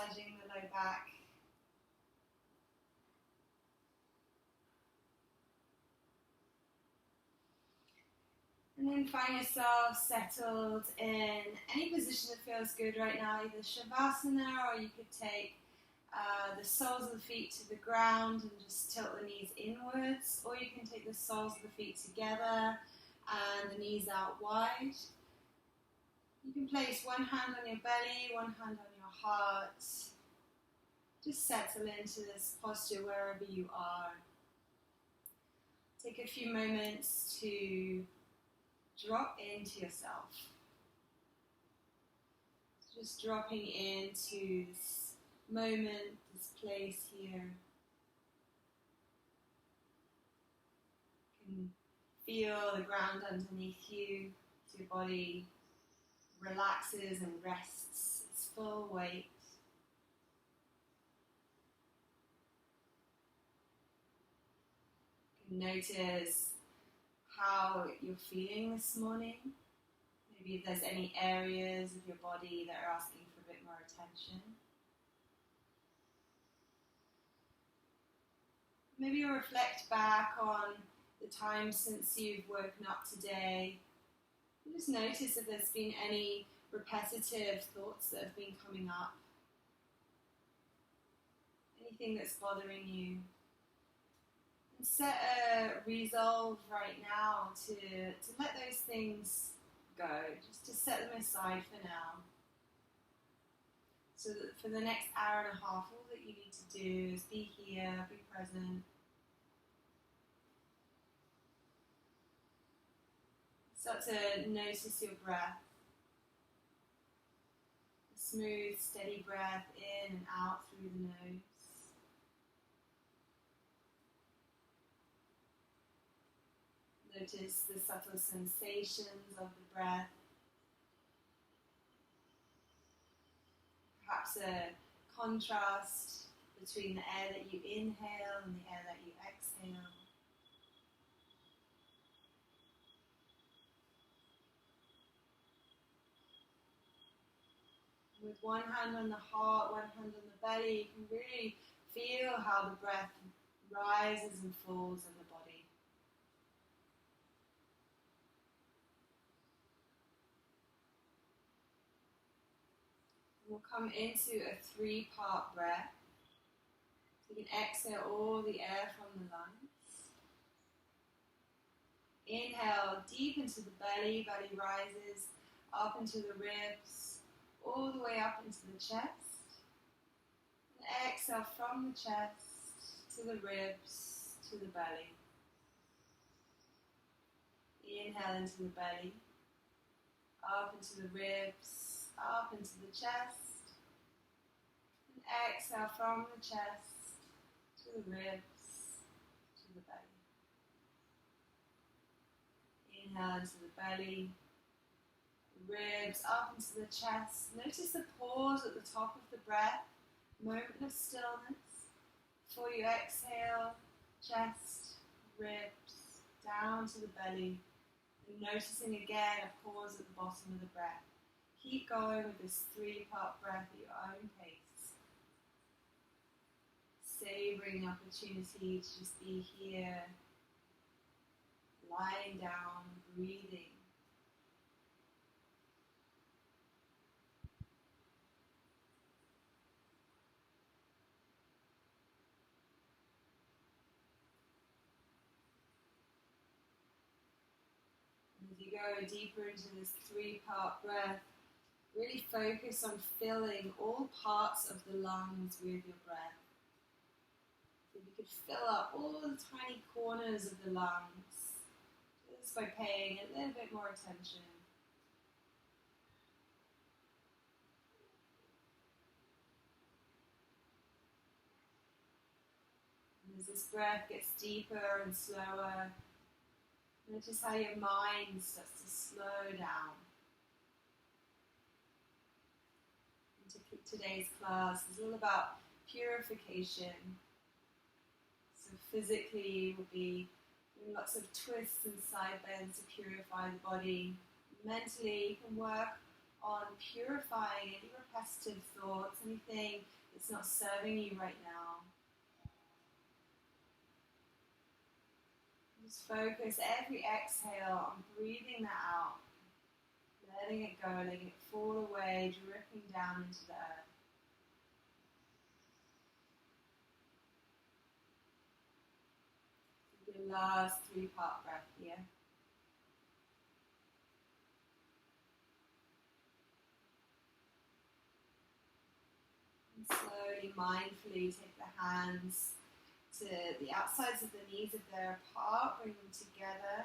massaging the low back. And then find yourself settled in any position that feels good right now, either Shavasana, or you could take the soles of the feet to the ground and just tilt the knees inwards, or you can take the soles of the feet together and the knees out wide. You can place one hand on your belly, one hand on your heart. Just settle into this posture wherever you are. Take a few moments to drop into yourself. Just dropping into this moment, this place here. You can feel the ground underneath you, so your body relaxes and rests its full weight. You can notice how you're feeling this morning. Maybe if there's any areas of your body that are asking for a bit more attention. Maybe you'll reflect back on the time since you've woken up today. And just notice if there's been any repetitive thoughts that have been coming up. Anything that's bothering you. And set a resolve right now to let those things go, just to set them aside for now. So that for the next hour and a half, all that you need to do is be here, be present. Start to notice your breath. A smooth, steady breath in and out through the nose. Notice the subtle sensations of the breath. Perhaps a contrast between the air that you inhale and the air that you exhale. With one hand on the heart, one hand on the belly, you can really feel how the breath rises and falls in the body. We'll come into a 3-part breath. So you can exhale all the air from the lungs. Inhale deep into the belly, belly rises up into the ribs, all the way up into the chest. And exhale from the chest to the ribs to the belly. Inhale into the belly, up into the ribs, up into the chest, and exhale from the chest to the ribs, to the belly. Inhale into the belly, ribs up into the chest. Notice the pause at the top of the breath, moment of stillness. Before you exhale, chest, ribs, down to the belly, and noticing again a pause at the bottom of the breath. Keep going with this 3-part breath at your own pace. Savoring the opportunity to just be here, lying down, breathing. And as you go deeper into this 3-part breath, really focus on filling all parts of the lungs with your breath. So you could fill up all the tiny corners of the lungs just by paying a little bit more attention. And as this breath gets deeper and slower, notice how your mind starts to slow down. Today's class is all about purification. So physically we'll be doing lots of twists and side bends to purify the body. Mentally you can work on purifying any repetitive thoughts, anything that's not serving you right now. Just focus every exhale on breathing that out, letting it go, letting it fall away, dripping down into the earth. Your last 3-part breath here. And slowly, mindfully take the hands to the outsides of the knees if they're apart, bring them together.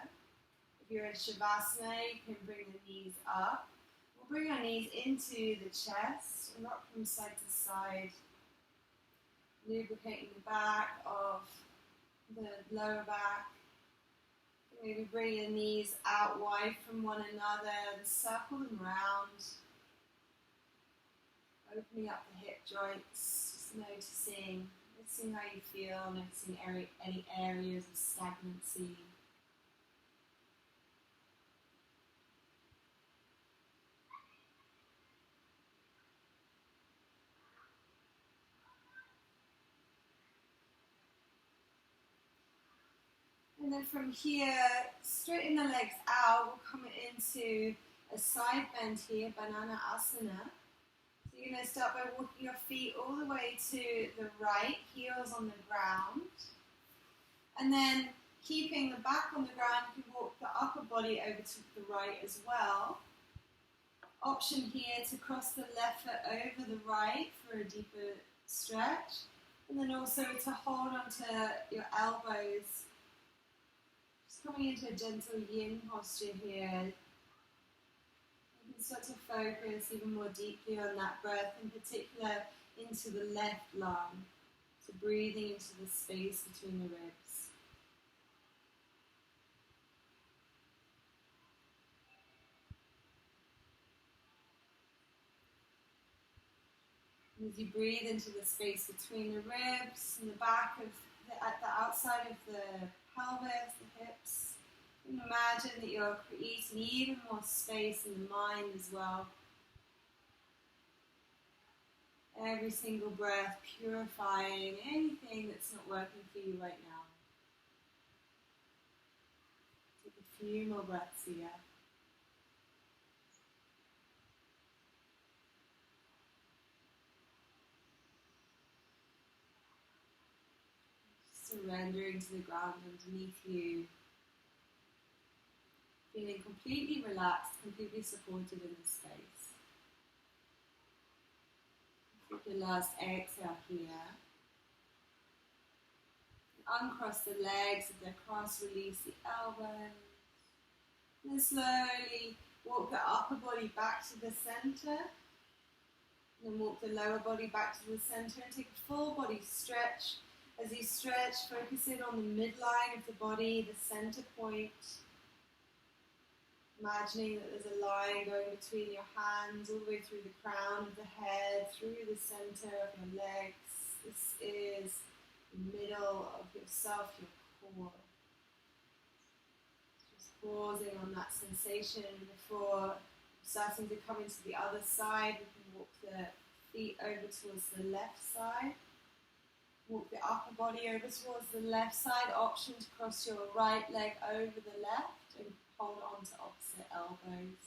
If you're in Shavasana, you can bring the knees up. We'll bring our knees into the chest and rock from side to side, lubricating the back of the lower back. Maybe bring your knees out wide from one another and circle them around. Opening up the hip joints, just noticing how you feel, noticing any areas of stagnancy. And then from here, straighten the legs out. We'll come into a side bend here, banana asana. So you're going to start by walking your feet all the way to the right, heels on the ground. And then keeping the back on the ground, you can walk the upper body over to the right as well. Option here to cross the left foot over the right for a deeper stretch. And then also to hold onto your elbows. Coming into a gentle yin posture here, you can start to focus even more deeply on that breath, in particular into the left lung, so breathing into the space between the ribs. And as you breathe into the space between the ribs and the back of at the outside of the pelvis, the hips, you can imagine that you're creating even more space in the mind as well. Every single breath purifying anything that's not working for you right now. Take a few more breaths here. Surrendering to the ground underneath you. Feeling completely relaxed, completely supported in this space. Take your last exhale here. Uncross the legs, if they're crossed, release the elbows. And then slowly walk the upper body back to the center. And then walk the lower body back to the center and take a full body stretch. As you stretch, focus in on the midline of the body, the center point. Imagining that there's a line going between your hands, all the way through the crown of the head, through the center of your legs. This is the middle of yourself, your core. Just pausing on that sensation before starting to come into the other side. We can walk the feet over towards the left side. Walk the upper body over towards the left side. Option to cross your right leg over the left and hold on to opposite elbows.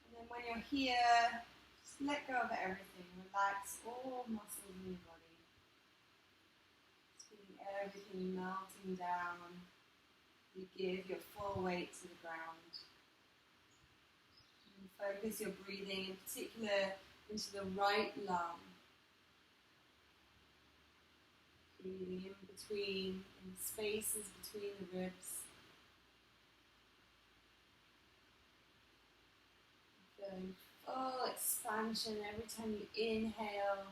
And then when you're here, just let go of everything. Relax all muscles in your body. Just feeling everything melting down. You give your full weight to the ground. And focus your breathing, in particular, into the right lung. Breathing in between, in the spaces between the ribs. Feeling full expansion every time you inhale.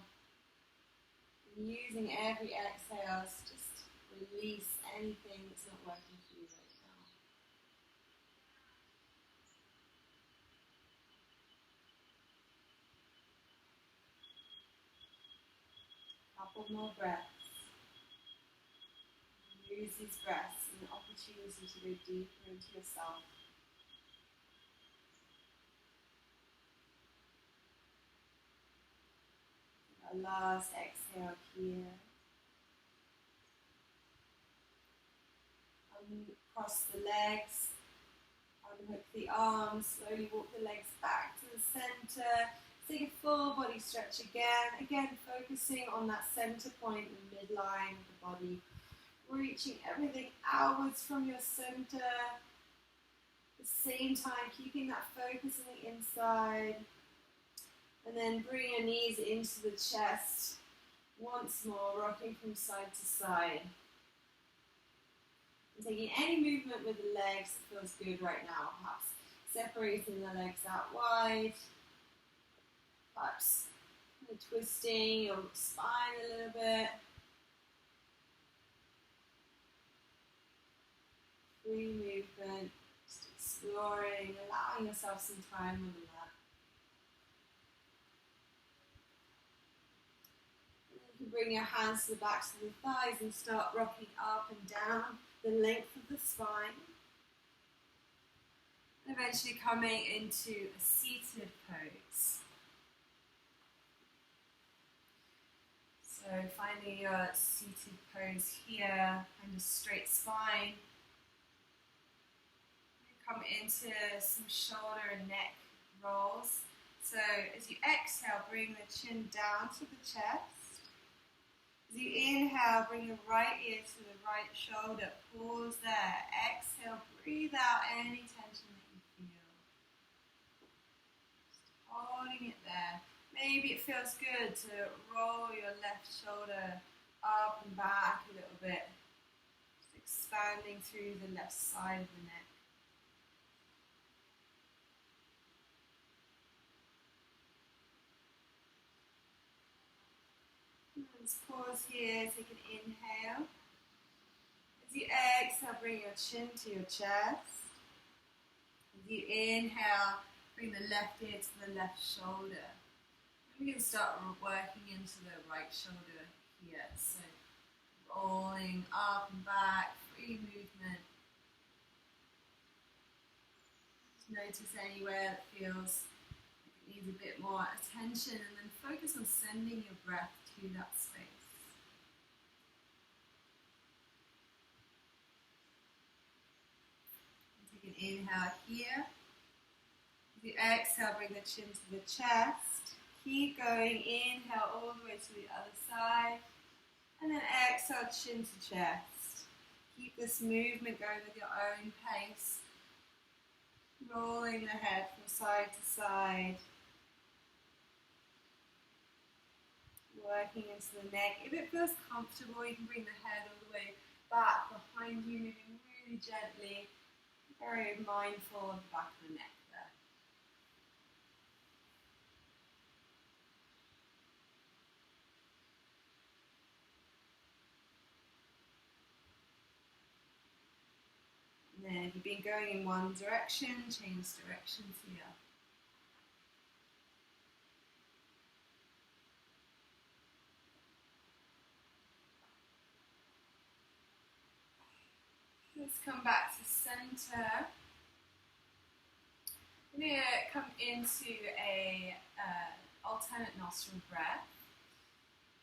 And using every exhale to just release anything that's not working for you right now. Couple more breaths. Use these breaths as an opportunity to go deeper into yourself. A last exhale here. Cross the legs, unhook the arms, slowly walk the legs back to the center. Take a full body stretch again focusing on that center point, the midline of the body, reaching everything outwards from your center. At the same time, keeping that focus on the inside, and then bring your knees into the chest once more, rocking from side to side. Taking any movement with the legs that feels good right now, perhaps separating the legs out wide, perhaps twisting your spine a little bit. Free movement, just exploring, allowing yourself some time on the mat. And you can bring your hands to the backs of the thighs and start rocking up and down the length of the spine, and eventually coming into a seated pose. So finding your seated pose here, and a straight spine. Come into some shoulder and neck rolls. So as you exhale, bring the chin down to the chest. As you inhale, bring your right ear to the right shoulder. Pause there. Exhale, breathe out any tension that you feel. Just holding it there. Maybe it feels good to roll your left shoulder up and back a little bit. Just expanding through the left side of the neck. Let's pause here, take an inhale. As you exhale, bring your chin to your chest. As you inhale, bring the left ear to the left shoulder. And we can start working into the right shoulder here. So rolling up and back, free movement. Just notice anywhere that feels like it needs a bit more attention, and then focus on sending your breath to that space. And take an inhale here. As you exhale, bring the chin to the chest. Keep going. Inhale all the way to the other side. And then exhale, chin to chest. Keep this movement going with your own pace. Rolling the head from side to side. Working into the neck. If it feels comfortable, you can bring the head all the way back behind you, moving really gently. Very mindful of the back of the neck there. And then if you've been going in one direction, change directions here. Let's come back to center. We're going to come into a alternate nostril breath.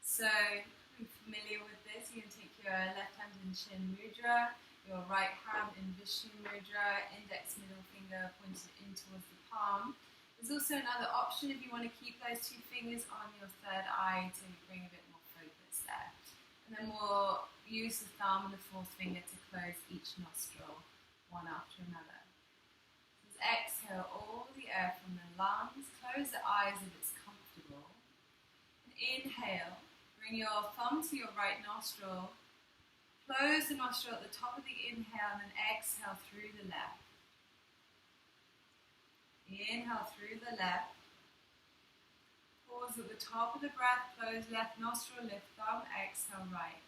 So, if you're familiar with this, you can take your left hand in Chin Mudra, your right hand in Vishnu Mudra, index, middle finger pointed in towards the palm. There's also another option if you want to keep those two fingers on your third eye to bring a bit more focus there. And then we'll use the thumb and the fourth finger to close each nostril, one after another. Just exhale all the air from the lungs, close the eyes if it's comfortable. And inhale, bring your thumb to your right nostril, close the nostril at the top of the inhale, and then exhale through the left. Inhale through the left. Pause at the top of the breath, close left nostril, lift thumb, exhale right.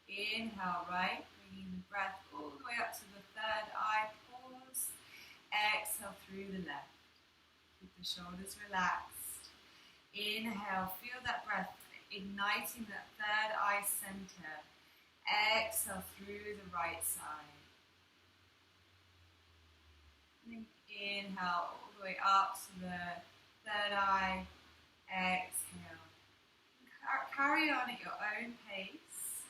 Inhale right, bringing the breath all the way up to the third eye, pause, exhale through the left. Keep the shoulders relaxed. Inhale, feel that breath igniting that third eye center. Exhale through the right side. And then inhale all the way up to the third eye. carry on at your own pace.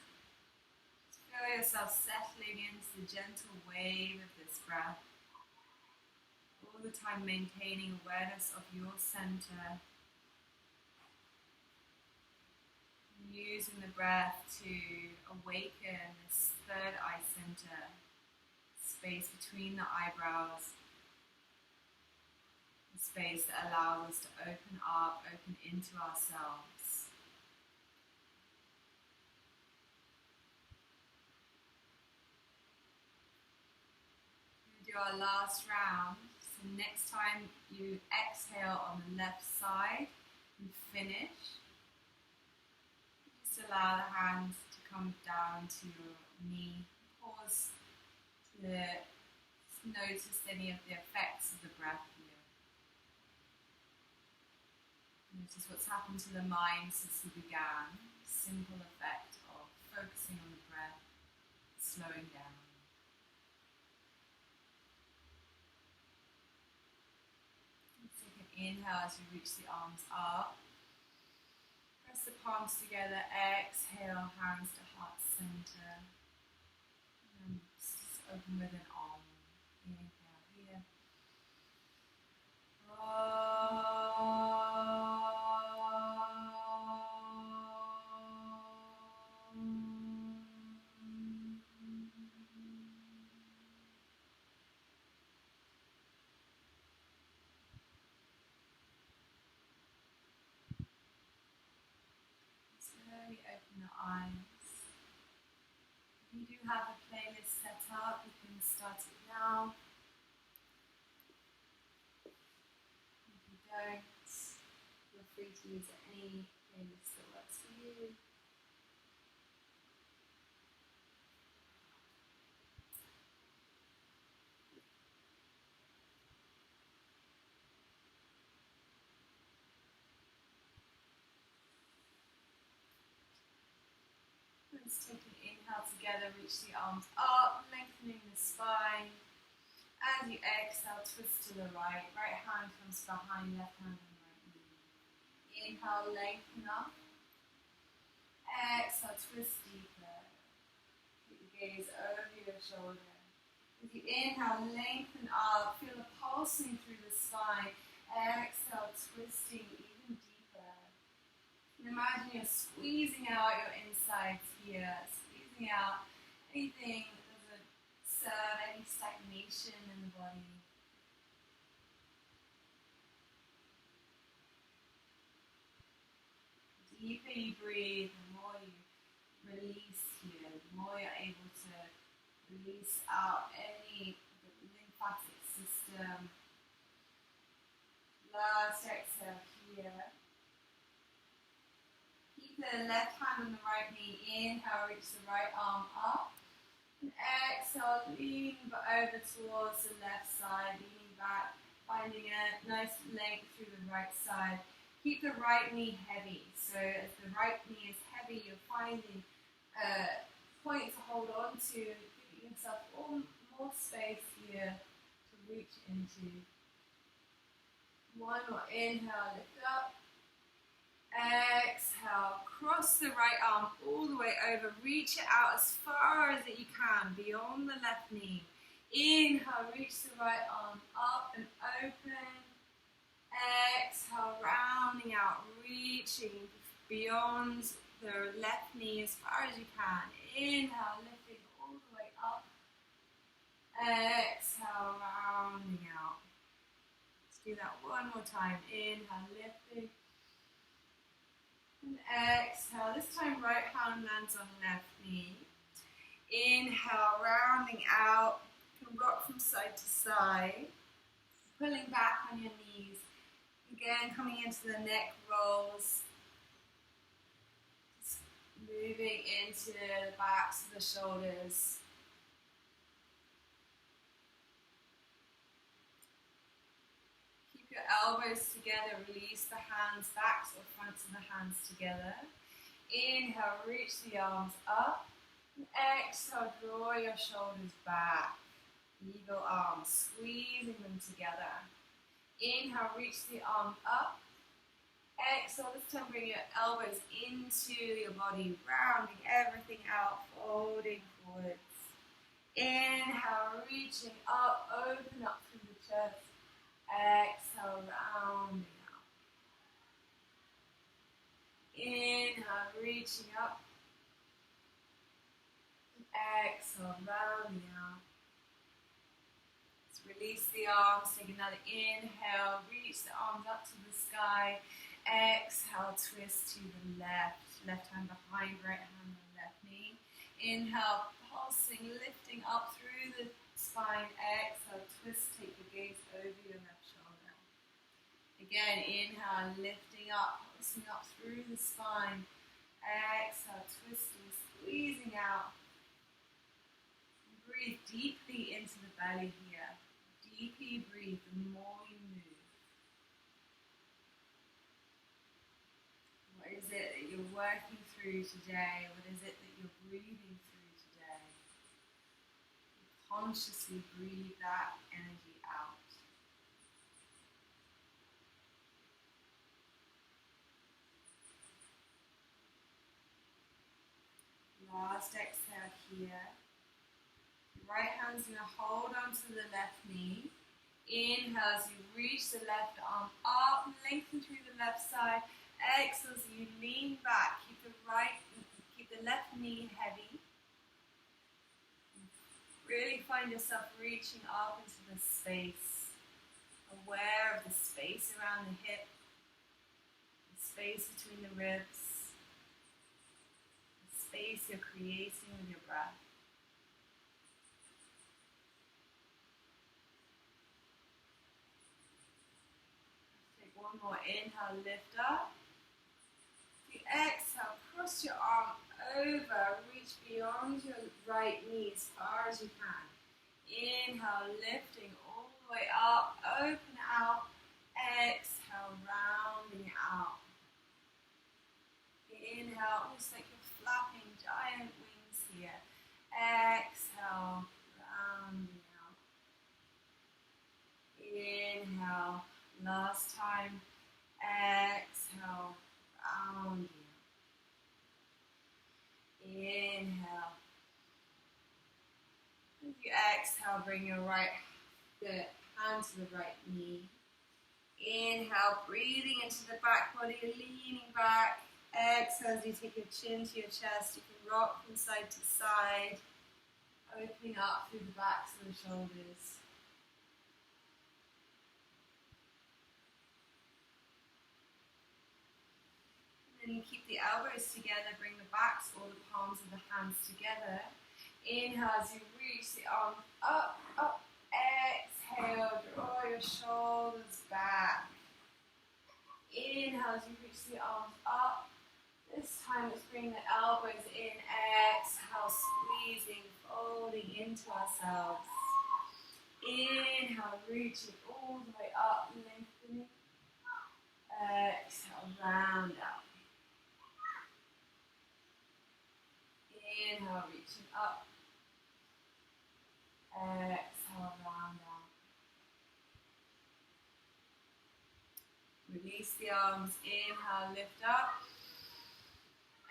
Just feel yourself settling into the gentle wave of this breath. All the time maintaining awareness of your center. Using the breath to awaken this third eye center, space between the eyebrows, the space that allows us to open up, open into ourselves. We'll do our last round. So next time you exhale on the left side and finish, just allow the hands to come down to your knee. Pause to notice any of the effects of the breath here. Notice what's happened to the mind since we began. Simple effect of focusing on the breath, slowing down. Take an inhale as you reach the arms up. Press the palms together, exhale, hands to heart center. And just open with an arm. Inhale here. Slowly open the eyes. If you do have a playlist set up, you can start it now. If you don't, feel free to use any playlist that works for you. Let's take an inhale together, reach the arms up, lengthening the spine. As you exhale, twist to the right. Right hand comes behind left hand and right knee. Inhale, lengthen up. Exhale, twist deeper. Keep the gaze over your shoulder. As you inhale, lengthen up. Feel the pulsing through the spine. Exhale, twisting even deeper. And imagine you're squeezing out your insides here. Squeezing out anything that doesn't serve any stagnation in the body. The deeper you breathe, the more you release here, the more you're able to release out any lymphatic system. Last exhale here. Keep the left hand on the right knee. Inhale, reach the right arm up. And exhale, lean over towards the left side, leaning back, finding a nice length through the right side. Keep the right knee heavy. So as the right knee is heavy, you're finding a point to hold on to, giving yourself more space here to reach into. One more inhale, lift up. Exhale, cross the right arm all the way over, reach it out as far as you can, beyond the left knee. Inhale, reach the right arm up and open. Exhale, rounding out, reaching beyond the left knee as far as you can. Inhale, lifting all the way up. Exhale, rounding out. Let's do that one more time. Inhale, lifting. And exhale. This time right hand lands on left knee. Inhale, rounding out. You can rock from side to side. Pulling back on your knees. Again, coming into the neck rolls. Just moving into the backs of the shoulders. Keep your elbows together. Release the hands, backs or fronts of the hands together. Inhale, reach the arms up. And exhale, draw your shoulders back. Eagle arms, squeezing them together. Inhale, reach the arm up. exhale, this time bring your elbows into your body, rounding everything out, folding forwards. Inhale, reaching up, open up through the chest. Exhale, rounding out. Inhale, reaching up. Exhale, rounding out. Let's release the arms, take another inhale, reach the arms up to the sky. Exhale, twist to the left. Left hand behind, right hand on left knee. Inhale, pulsing, lifting up through the spine. Exhale, twist, take the gaze over your left shoulder. Again, inhale, lifting up, pulsing up through the spine. Exhale, twisting, squeezing out. Breathe deeply into the belly here. Deeper you breathe, the more you move. What is it that you're working through today? What is it that you're breathing through today? Consciously breathe that energy out. Last exhale here. Right hand's going to hold onto the left knee. Inhale as you reach the left arm up, lengthen through the left side. Exhale as you lean back. Keep the left knee heavy. Really find yourself reaching up into the space. Aware of the space around the hip, the space between the ribs, the space you're creating with your breath. One more inhale, lift up. The exhale, cross your arm over, reach beyond your right knee as far as you can. Inhale, lifting all the way up, open out. Exhale, rounding out. Inhale, almost like you're flapping giant wings here. Exhale, rounding out. Inhale. Last time, exhale, rounding. Inhale. As you exhale, bring your hand to the right knee. Inhale, breathing into the back body, leaning back. Exhale as you take your chin to your chest. You can rock from side to side, opening up through the backs of the shoulders. And keep the elbows together, bring the backs or the palms of the hands together. Inhale as you reach the arms up, up. Exhale, draw your shoulders back. Inhale as you reach the arms up. This time let's bring the elbows in. Exhale, squeezing, folding into ourselves. Inhale, reaching all the way up, lengthening. Exhale, round out. Inhale, reaching up. Exhale, round out. Release the arms. Inhale, lift up.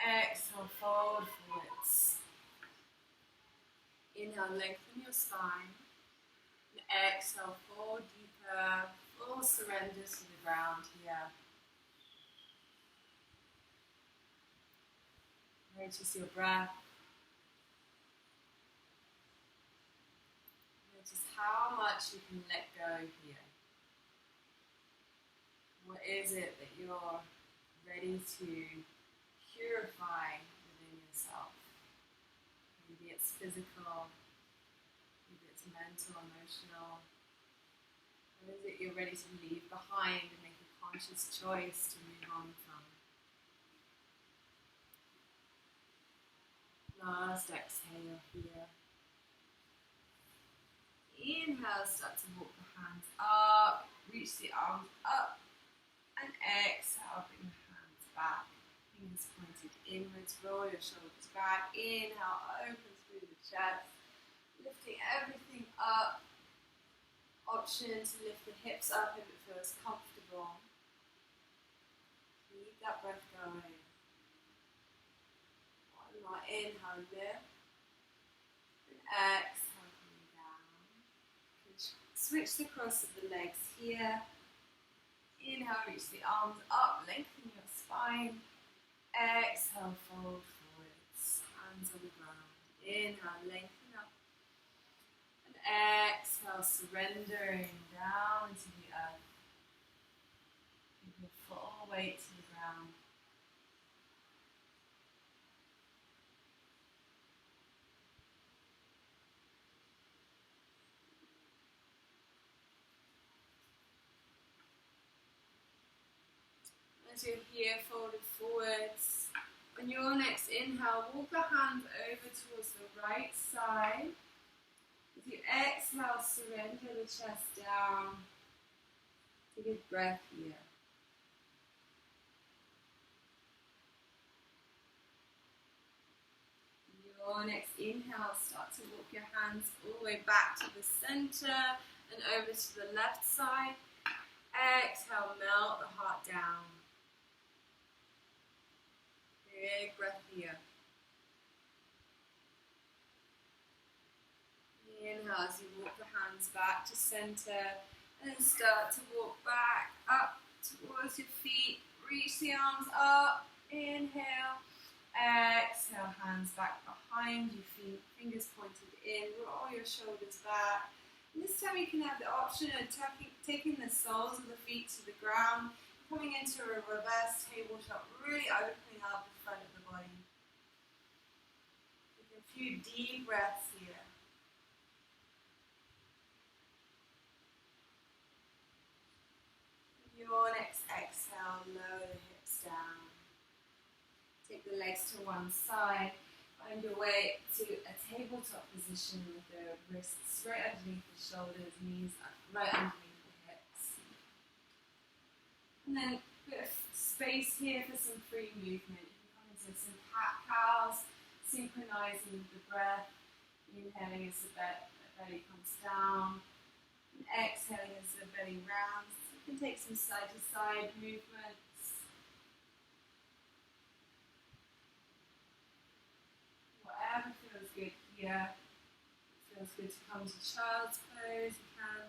Exhale, fold forwards. Inhale, lengthen your spine. And exhale, fold deeper. Full surrender to the ground here. Notice your breath. Notice how much you can let go here. What is it that you're ready to purify within yourself? Maybe it's physical, maybe it's mental, emotional. What is it you're ready to leave behind and make a conscious choice to move on from? Last exhale here. Inhale, start to walk the hands up, reach the arms up, and exhale, bring the hands back. Fingers pointed inwards, roll your shoulders back. Inhale, open through the chest, lifting everything up. Option to lift the hips up if it feels comfortable. Keep Keep that breath going. One more inhale, lift. And exhale, coming down. Switch the cross of the legs here. Inhale, reach the arms up, lengthen your spine. Exhale, fold forwards, hands on the ground. Inhale, lengthen up. And exhale, surrendering down into the earth. Give your full weight to the ground. As you're here, folded forwards. On your next inhale, walk the hands over towards the right side. As you exhale, surrender the chest down. Take a breath here. On your next inhale, start to walk your hands all the way back to the center and over to the left side. Exhale, melt the heart down. Big breath here. Inhale as you walk the hands back to center and then start to walk back up towards your feet. Reach the arms up. Inhale. Exhale, hands back behind your feet, fingers pointed in. Roll your shoulders back. And this time you can have the option of taking the soles of the feet to the ground, coming into a reverse tabletop, really opening up the front of the body. Take a few deep breaths here. Your next exhale, lower the hips down. Take the legs to one side. Find your way to a tabletop position with the wrists straight underneath the shoulders, knees right underneath the hips. And then a bit of space here for some free movement. You can come into some cat-cows, synchronizing the breath. Inhaling as the belly comes down. And exhaling as the belly rounds. So you can take some side-to-side movements. Whatever feels good here. It feels good to come to child's pose, you can.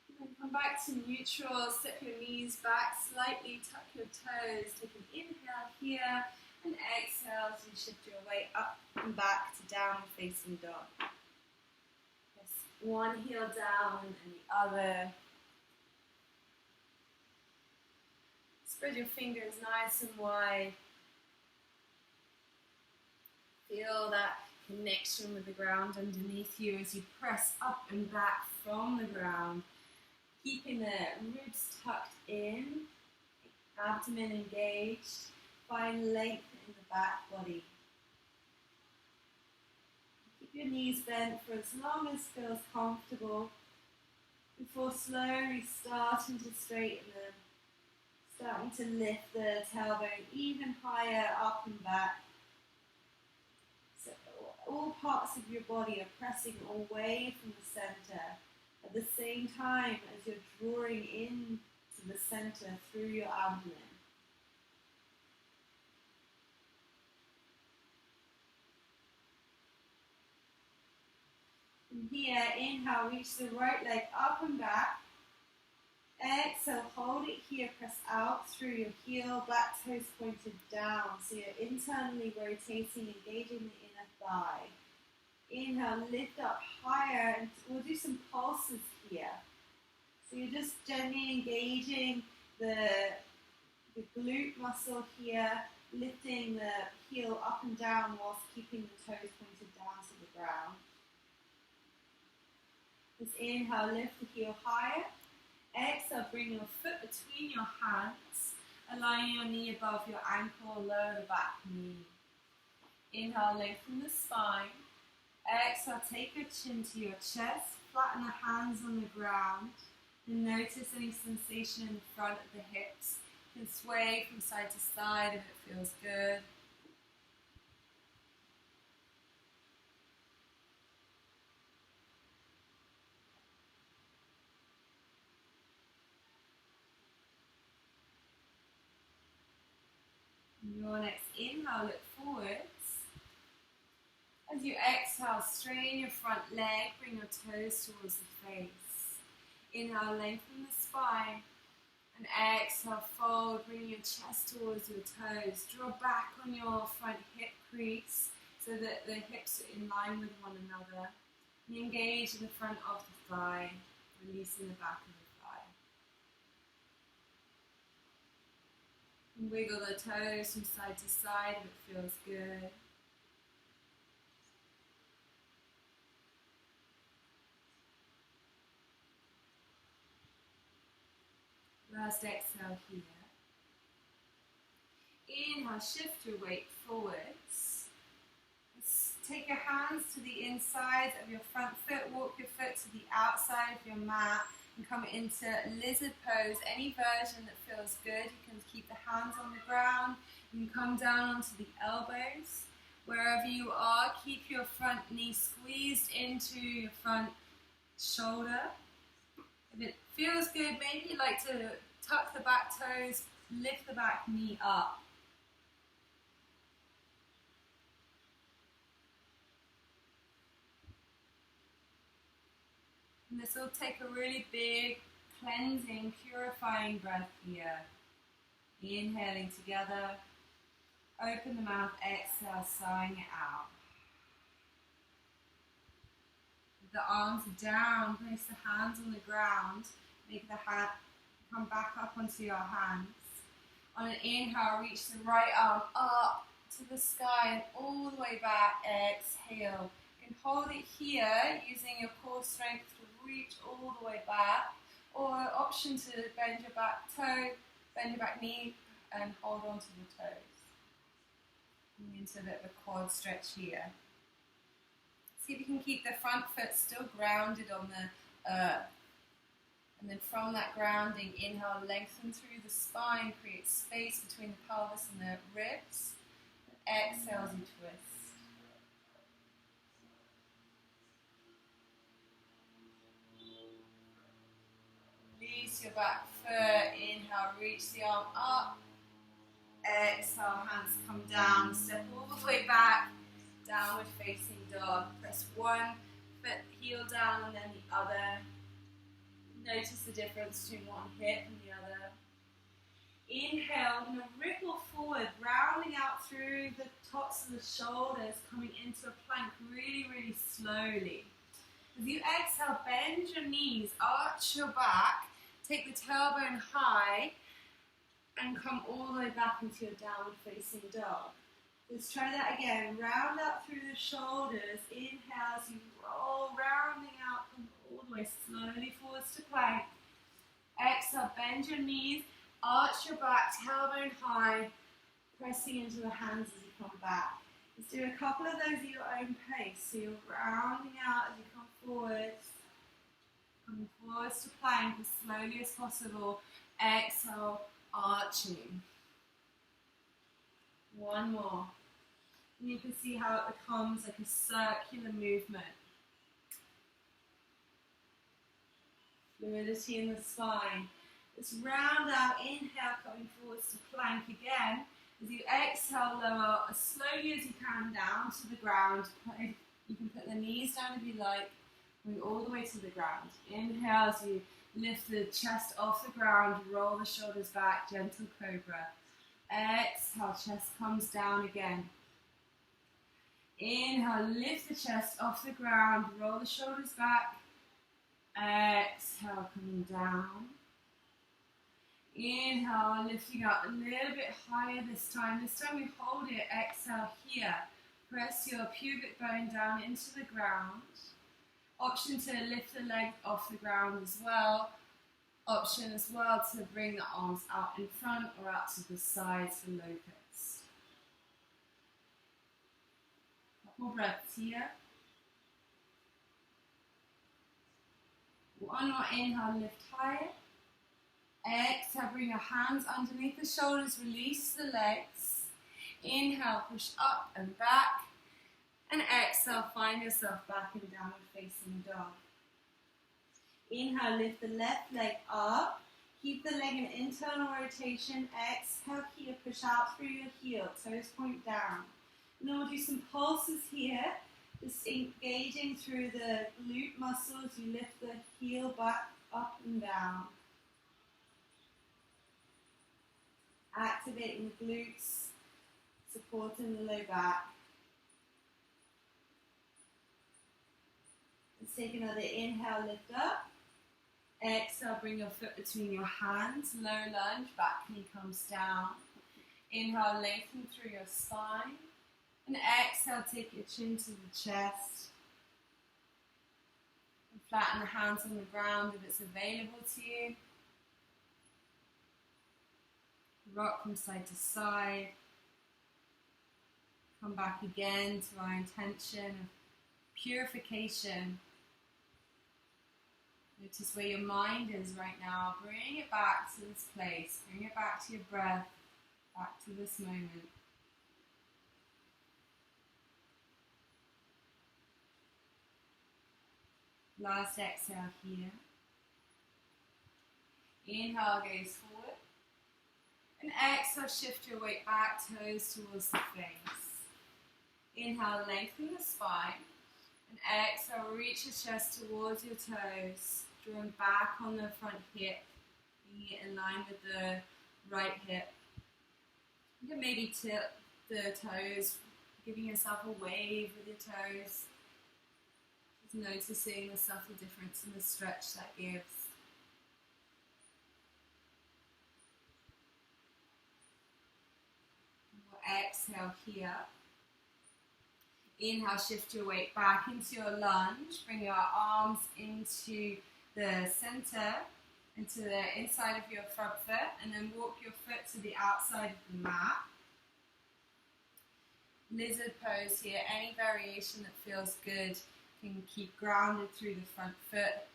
And then come back to neutral, step your knees back slightly, tuck your toes, take an inhale here, and exhale as you shift your weight up and back to down facing dog. One heel down and the other. Spread your fingers nice and wide. Feel that connection with the ground underneath you as you press up and back from the ground. Keeping the ribs tucked in, abdomen engaged. Find length in the back body. Your knees bent for as long as feels comfortable before slowly starting to straighten them, starting to lift the tailbone even higher up and back. So all parts of your body are pressing away from the center at the same time as you're drawing in to the center through your abdomen. From here, inhale, reach the right leg up and back. Exhale, hold it here, press out through your heel, back toes pointed down. So you're internally rotating, engaging the inner thigh. Inhale, lift up higher, and we'll do some pulses here. So you're just gently engaging the glute muscle here, lifting the heel up and down whilst keeping the toes pointed down to the ground. Just inhale, lift the heel higher. Exhale, bring your foot between your hands, aligning your knee above your ankle, lower the back knee. Inhale, lengthen the spine. Exhale, take your chin to your chest, flatten the hands on the ground, and notice any sensation in the front of the hips. You can sway from side to side if it feels good. Your next inhale, look forwards. As you exhale, straighten your front leg, bring your toes towards the face. Inhale, lengthen the spine. And exhale, fold, bring your chest towards your toes. Draw back on your front hip crease so that the hips are in line with one another. And engage in the front of the thigh, releasing the back of the thigh. And wiggle the toes from side to side if it feels good. Last exhale here. Inhale, shift your weight forwards. Take your hands to the inside of your front foot, walk your foot to the outside of your mat and come into lizard pose. Any version that feels good. You can keep the hands on the ground. You can come down onto the elbows. Wherever you are, keep your front knee squeezed into your front shoulder. If it feels good, maybe you'd like to tuck the back toes, lift the back knee up. And this will take a really big, cleansing, purifying breath here. Inhaling together. Open the mouth, exhale, sighing it out. The arms down, place the hands on the ground. Make the hand come back up onto your hands. On an inhale, reach the right arm up to the sky and all the way back. Exhale. You can hold it here using your core strength to reach all the way back. Or option to bend your back toe, bend your back knee and hold on to the toes. Into a bit of a quad stretch here. See if you can keep the front foot still grounded on the earth. And then from that grounding, inhale, lengthen through the spine, create space between the pelvis and the ribs. And exhale as you twist. Release your back foot. Inhale, reach the arm up. Exhale, hands come down. Step all the way back. Downward facing dog. Press one foot, heel down, and then the other. Notice the difference between one hip and the other. Inhale, and ripple forward, rounding out through the tops of the shoulders, coming into a plank really, really slowly. As you exhale, bend your knees, arch your back, take the tailbone high, and come all the way back into your downward facing dog. Let's try that again. Round out through the shoulders. Inhale as you roll, rounding out, come all the way slowly forwards to plank. Exhale, bend your knees, arch your back, tailbone high, pressing into the hands as you come back. Let's do a couple of those at your own pace. So you're rounding out as you come forwards. Coming forwards to plank as slowly as possible. Exhale, arching. One more. And you can see how it becomes like a circular movement. Fluidity in the spine. Let's round out, inhale, coming forwards to plank again. As you exhale, lower as slowly as you can down to the ground. You can put the knees down if you like, going all the way to the ground. Inhale as you lift the chest off the ground, roll the shoulders back, gentle cobra. Exhale, chest comes down again. Inhale, lift the chest off the ground, roll the shoulders back. Exhale, coming down. Inhale, lifting up a little bit higher this time. This time we hold it, exhale here. Press your pubic bone down into the ground. Option to lift the leg off the ground as well. Option as well to bring the arms out in front or out to the sides for locust. Couple breaths here. One more inhale, lift higher. Exhale, bring your hands underneath the shoulders, release the legs. Inhale, push up and back. And exhale, find yourself back in downward facing dog. Inhale, lift the left leg up. Keep the leg in internal rotation. Exhale here, push out through your heel, toes point down. And then we'll do some pulses here, just engaging through the glute muscles. You lift the heel back, up and down. Activating the glutes, supporting the low back. Let's take another inhale, lift up. Exhale, bring your foot between your hands, low lunge, back knee comes down. Inhale, lengthen through your spine. And exhale, take your chin to the chest. And flatten the hands on the ground if it's available to you. Rock from side to side. Come back again to our intention of purification. Notice where your mind is right now. Bring it back to this place. Bring it back to your breath. Back to this moment. Last exhale here. Inhale, gaze forward. And exhale, shift your weight back, toes towards the face. Inhale, lengthen the spine. And exhale, reach your chest towards your toes. Drawing back on the front hip. Bringing it in line with the right hip. You can maybe tip the toes, giving yourself a wave with your toes. Just noticing the subtle difference in the stretch that gives. Exhale here. Inhale, shift your weight back into your lunge. Bring your arms into the center, into the inside of your front foot, and then walk your foot to the outside of the mat. Lizard pose here. Any variation that feels good. You can keep grounded through the front foot.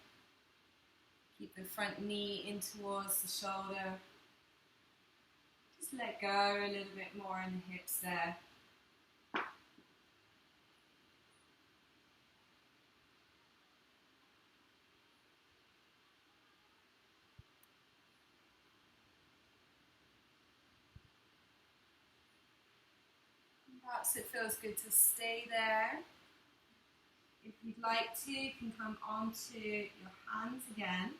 Keep the front knee in towards the shoulder. Just let go a little bit more in the hips there. Perhaps it feels good to stay there. If you'd like to, you can come onto your hands again.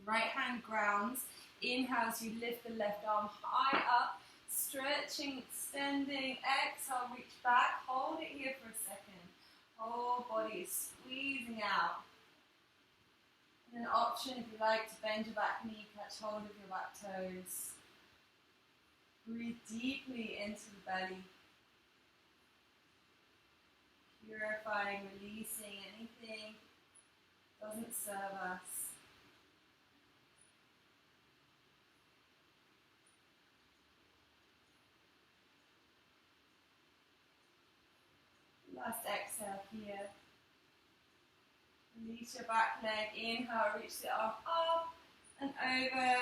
Right hand grounds. Inhale as you lift the left arm high up, stretching, extending. Exhale, reach back. Hold it here for a second. Whole body squeezing out. And an option, if you like, to bend your back knee, catch hold of your back toes. Breathe deeply into the belly. Purifying, releasing anything that doesn't serve us. Last exhale here. Release your back leg. Inhale, reach the arm up and over.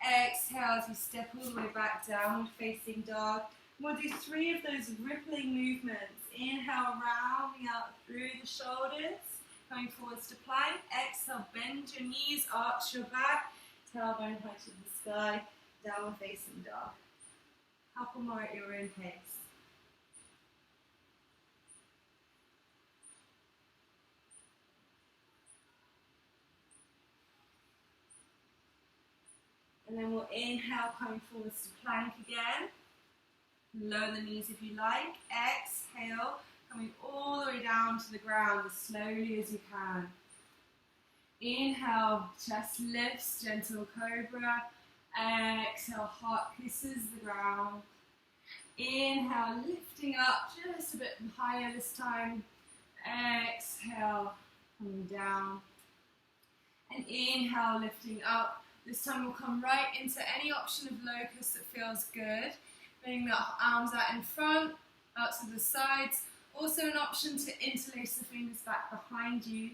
Exhale as you step all the way back, downward facing dog. We'll do 3 of those rippling movements. Inhale, rounding out through the shoulders, going forwards to plank. Exhale, bend your knees, arch your back, tailbone high to the sky, downward facing dog. Couple more at your own pace. And then we'll inhale, coming forwards to plank again. Lower the knees if you like. Exhale, coming all the way down to the ground as slowly as you can. Inhale, chest lifts, gentle cobra. Exhale, heart kisses the ground. Inhale, lifting up just a bit higher this time. Exhale, coming down. And inhale, lifting up. This time we'll come right into any option of locust that feels good. Bring the arms out in front, out to the sides. Also an option to interlace the fingers back behind you.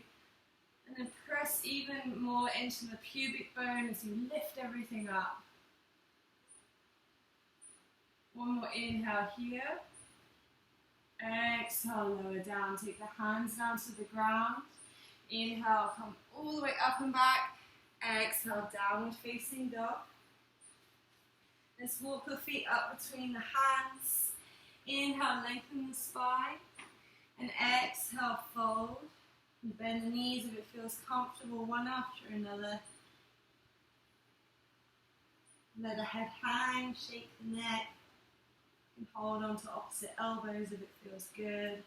And then press even more into the pubic bone as you lift everything up. One more inhale here. Exhale, lower down. Take the hands down to the ground. Inhale, come all the way up and back. Exhale, downward facing dog. Let's walk the feet up between the hands. Inhale, lengthen the spine. And exhale, fold. And bend the knees if it feels comfortable, one after another. Let the head hang, shake the neck. And hold on to opposite elbows if it feels good.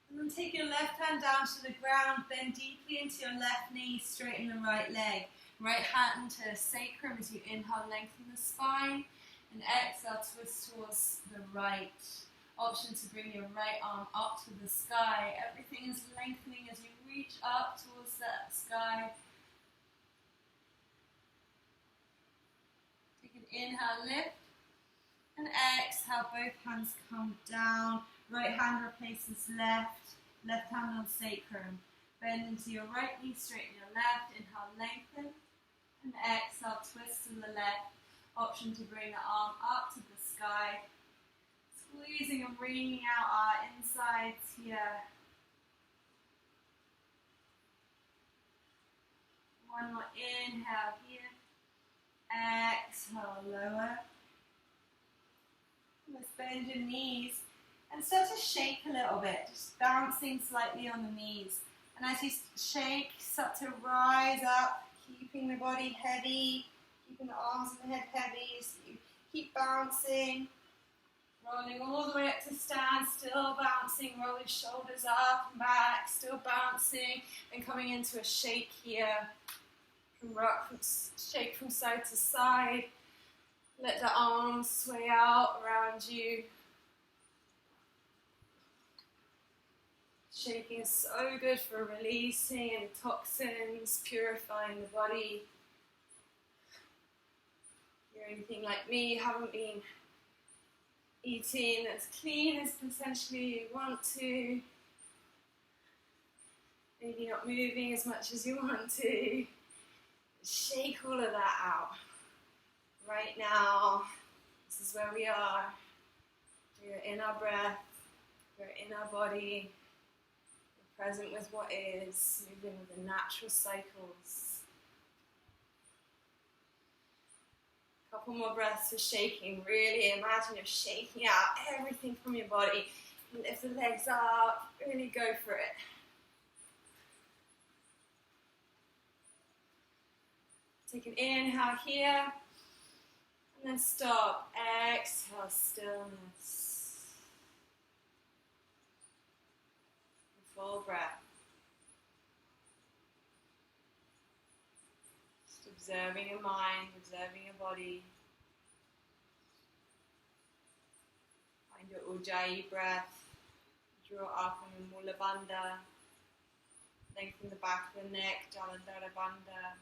And then take your left hand down to the ground, bend deeply into your left knee, straighten the right leg. Right hand to sacrum as you inhale, lengthen the spine, and exhale, twist towards the right. Option to bring your right arm up to the sky. Everything is lengthening as you reach up towards that sky. Take an inhale, lift, and exhale, both hands come down. Right hand replaces left, left hand on sacrum. Bend into your right knee, straighten your left, inhale, lengthen, and exhale, twist to the left. Option to bring the arm up to the sky. Squeezing and wringing out our insides here. One more inhale here. Exhale, lower. Let's bend your knees and start to shake a little bit, just bouncing slightly on the knees. And as you shake, start to rise up, keeping the body heavy, keeping the arms and the head heavy, so you keep bouncing, rolling all the way up to stand, still bouncing, roll your shoulders up and back, still bouncing, and coming into a shake here. Shake from side to side. Let the arms sway out around you. Shaking is so good for releasing any toxins, purifying the body. If you're anything like me, you haven't been eating as clean as potentially you want to. Maybe not moving as much as you want to. Shake all of that out. Right now, this is where we are. We're in our breath, we're in our body, we're present with what is, moving with the natural cycles. A couple more breaths of shaking. Really imagine you're shaking out everything from your body. Lift the legs up, really go for it. Take an inhale here, and then stop. Exhale, stillness. Full breath. Just observing your mind, observing your body. Find your Ujjayi breath. Draw up on the Mula Bandha. Lengthen the back of the neck, Jalandhara Bandha.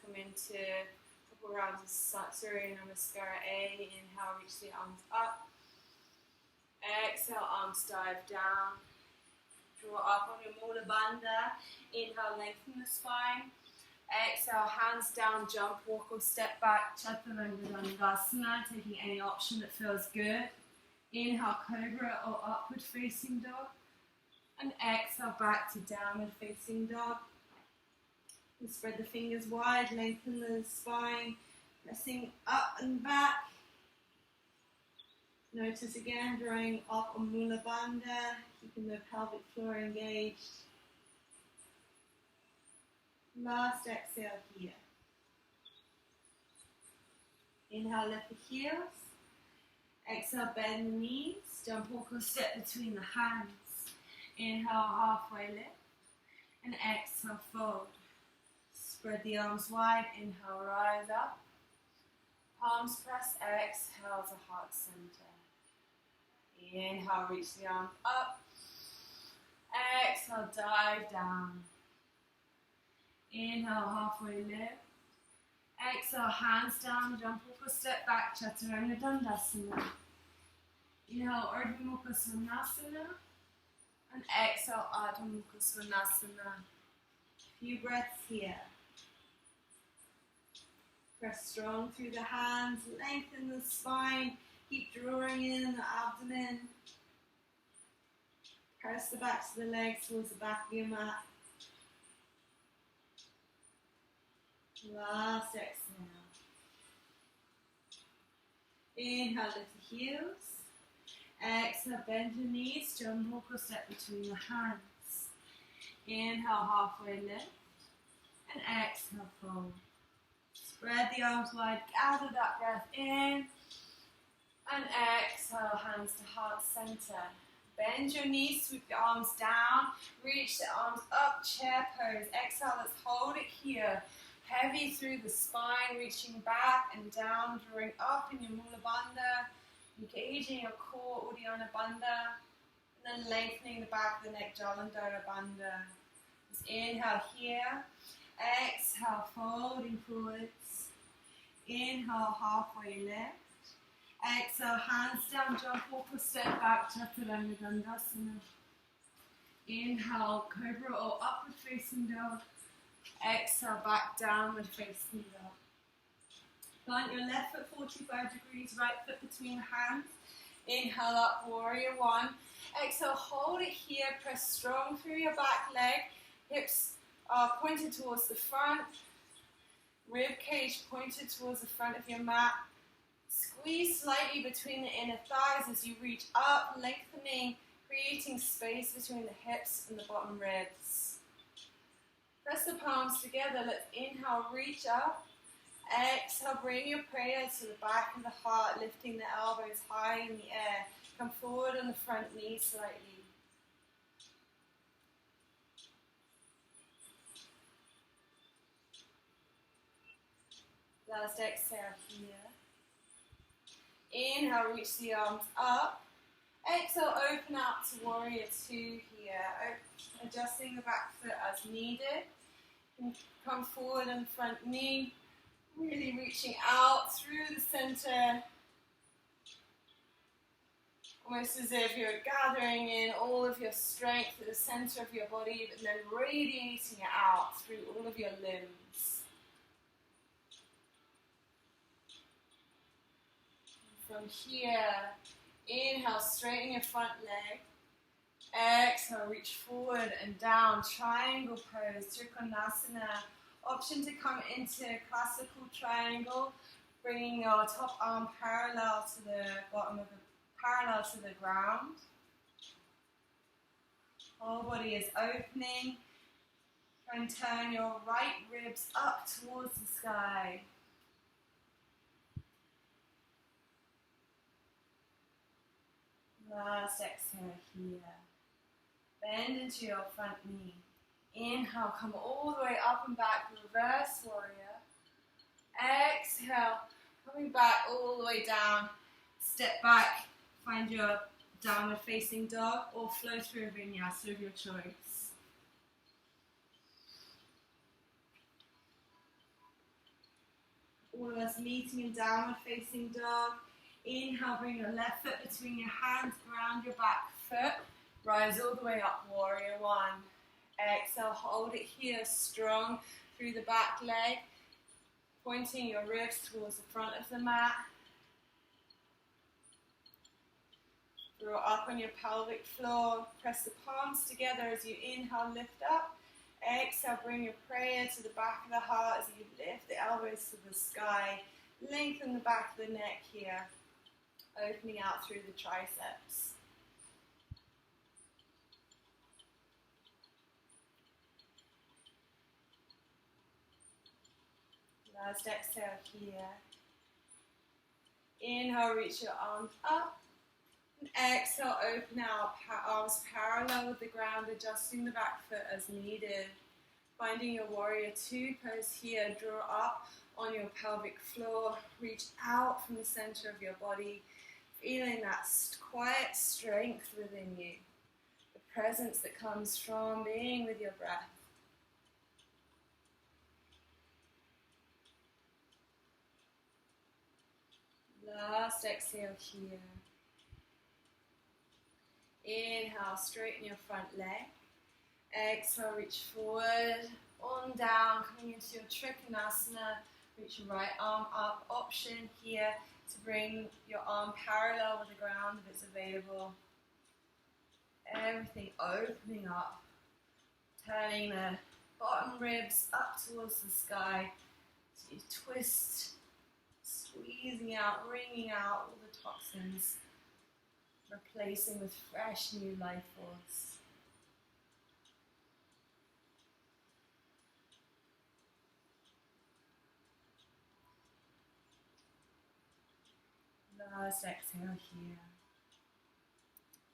Come into a couple rounds of Surya Namaskara A. Inhale, reach the arms up. Exhale, arms dive down. Draw up on your Mula Bandha. Inhale, lengthen the spine. Exhale, hands down, jump, walk or step back. Chaturanga Dandasana, taking any option that feels good. Inhale, Cobra or upward facing dog. And exhale, back to downward facing dog. And spread the fingers wide, lengthen the spine, pressing up and back. Notice again, drawing up on Mula Bandha, keeping the pelvic floor engaged. Last exhale here. Inhale, lift the heels. Exhale, bend the knees. Jump, walk or step between the hands. Inhale, halfway lift. And exhale, fold. Spread the arms wide, inhale, rise up. Palms press, exhale to heart center. Inhale, reach the arms up. Exhale, dive down. Inhale, halfway lift. Exhale, hands down, jump up a step back, Chaturanga Dandasana. Inhale, Urdhva Mukha Svanasana. And exhale, Adho Mukha Svanasana. Few breaths here. Press strong through the hands, lengthen the spine, keep drawing in the abdomen. Press the backs of the legs towards the back of your mat. Last exhale. Inhale, lift the heels. Exhale, bend your knees, jump or step between your hands. Inhale, halfway lift. And exhale, fold. Spread the arms wide, gather that breath in. And exhale, hands to heart center. Bend your knees, sweep your arms down. Reach the arms up, chair pose. Exhale, let's hold it here. Heavy through the spine, reaching back and down, drawing up in your Mula Bandha. Engaging your core, Uddiyana Bandha, and then lengthening the back of the neck, Jalandhara Bandha. Just inhale here, exhale, folding forwards. Inhale, halfway lift. Exhale, hands down, jump walk or step back, Chaturanga Dandasana. Inhale, cobra or upward facing dog. Exhale, back downward facing dog. Plant your left foot 45 degrees, right foot between the hands. Inhale up, warrior one. Exhale, hold it here, press strong through your back leg. Hips are pointed towards the front. Rib cage pointed towards the front of your mat. Squeeze slightly between the inner thighs as you reach up, lengthening, creating space between the hips and the bottom ribs. Press the palms together. Let's inhale, reach up. Exhale, bring your prayer to the back of the heart, lifting the elbows high in the air. Come forward on the front knee slightly. Last exhale here. Inhale, reach the arms up. Exhale, open out to warrior two here. Adjusting the back foot as needed. Come forward on the front knee. Really reaching out through the center. Almost as if you're gathering in all of your strength at the center of your body, but then radiating it out through all of your limbs. From here, inhale, straighten your front leg. Exhale, reach forward and down, triangle pose, Trikonasana. Option to come into classical triangle, bringing your top arm parallel to the bottom of parallel to the ground. Whole body is opening. Try and turn your right ribs up towards the sky. Last exhale here. Bend into your front knee. Inhale, come all the way up and back, reverse warrior. Exhale, coming back all the way down. Step back, find your downward facing dog or flow through a vinyasa of your choice. All of us meeting in downward facing dog. Inhale, bring your left foot between your hands, ground your back foot. Rise all the way up, warrior one. Exhale, hold it here, strong through the back leg. Pointing your ribs towards the front of the mat. Draw up on your pelvic floor. Press the palms together as you inhale, lift up. Exhale, bring your prayer to the back of the heart as you lift the elbows to the sky. Lengthen the back of the neck here. Opening out through the triceps. Last exhale here. Inhale, reach your arms up. And exhale, open out, arms parallel with the ground, adjusting the back foot as needed. Finding your warrior two pose here. Draw up on your pelvic floor. Reach out from the center of your body. Feeling that quiet strength within you. The presence that comes from being with your breath. Last exhale here. Inhale, straighten your front leg. Exhale, reach forward, on down, coming into your Trikonasana. Reach your right arm up. Option here to bring your arm parallel with the ground if it's available. Everything opening up, turning the bottom ribs up towards the sky. So you twist, squeezing out, wringing out all the toxins, replacing with fresh new life force. Last exhale here.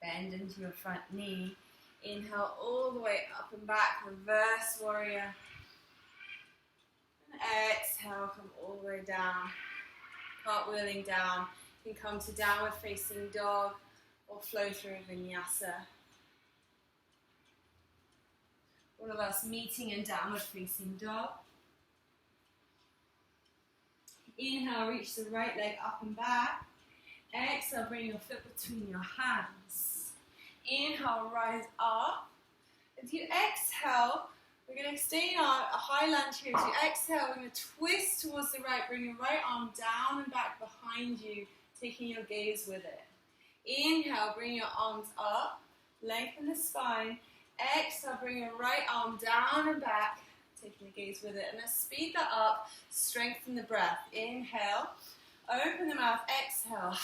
Bend into your front knee. Inhale all the way up and back, reverse warrior. And exhale, come all the way down. Cartwheeling down. You can come to downward facing dog or flow through vinyasa. All of us meeting in downward facing dog. Inhale, reach the right leg up and back. Exhale, bring your foot between your hands. Inhale, rise up. As you exhale, we're going to stay in our high lunge here. As you exhale, we're going to twist towards the right. Bring your right arm down and back behind you, taking your gaze with it. Inhale, bring your arms up, lengthen the spine. Exhale, bring your right arm down and back, taking the gaze with it. And let's speed that up, strengthen the breath. Inhale, open the mouth, exhale.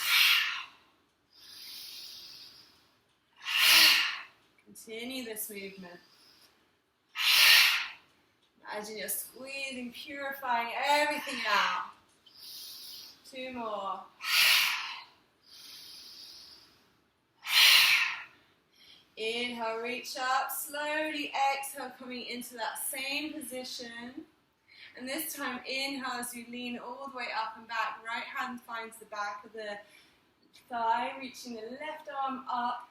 Continue this movement. Imagine you're squeezing, purifying everything out. 2 more. Inhale, reach up, slowly exhale, coming into that same position. And this time, inhale as you lean all the way up and back. Right hand finds the back of the thigh, reaching the left arm up.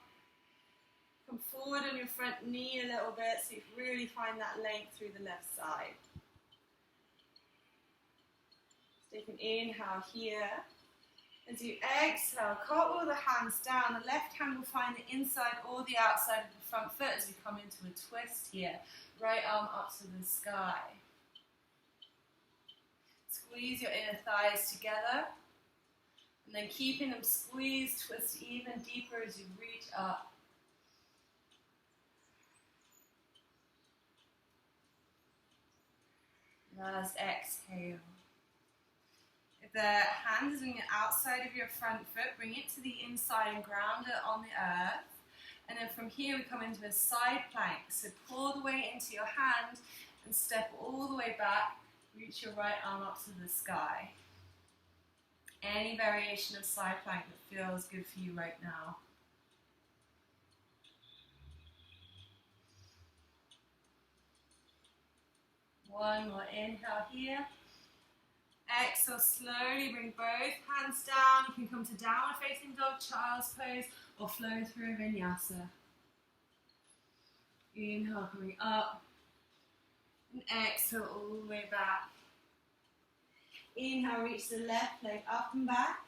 Come forward on your front knee a little bit so you can really find that length through the left side. Take an inhale here. As you exhale, cartwheel the hands down. The left hand will find the inside or the outside of the front foot as we come into a twist here. Right arm up to the sky. Squeeze your inner thighs together. And then keeping them squeezed, twist even deeper as you reach up. Last exhale. If the hand is on the outside of your front foot, bring it to the inside and ground it on the earth. And then from here we come into a side plank. So pull the weight into your hand and step all the way back. Reach your right arm up to the sky. Any variation of side plank that feels good for you right now. One more inhale here. Exhale, slowly bring both hands down. You can come to downward facing dog, child's pose, or flow through vinyasa. Inhale, coming up. And exhale, all the way back. Inhale, reach the left leg up and back.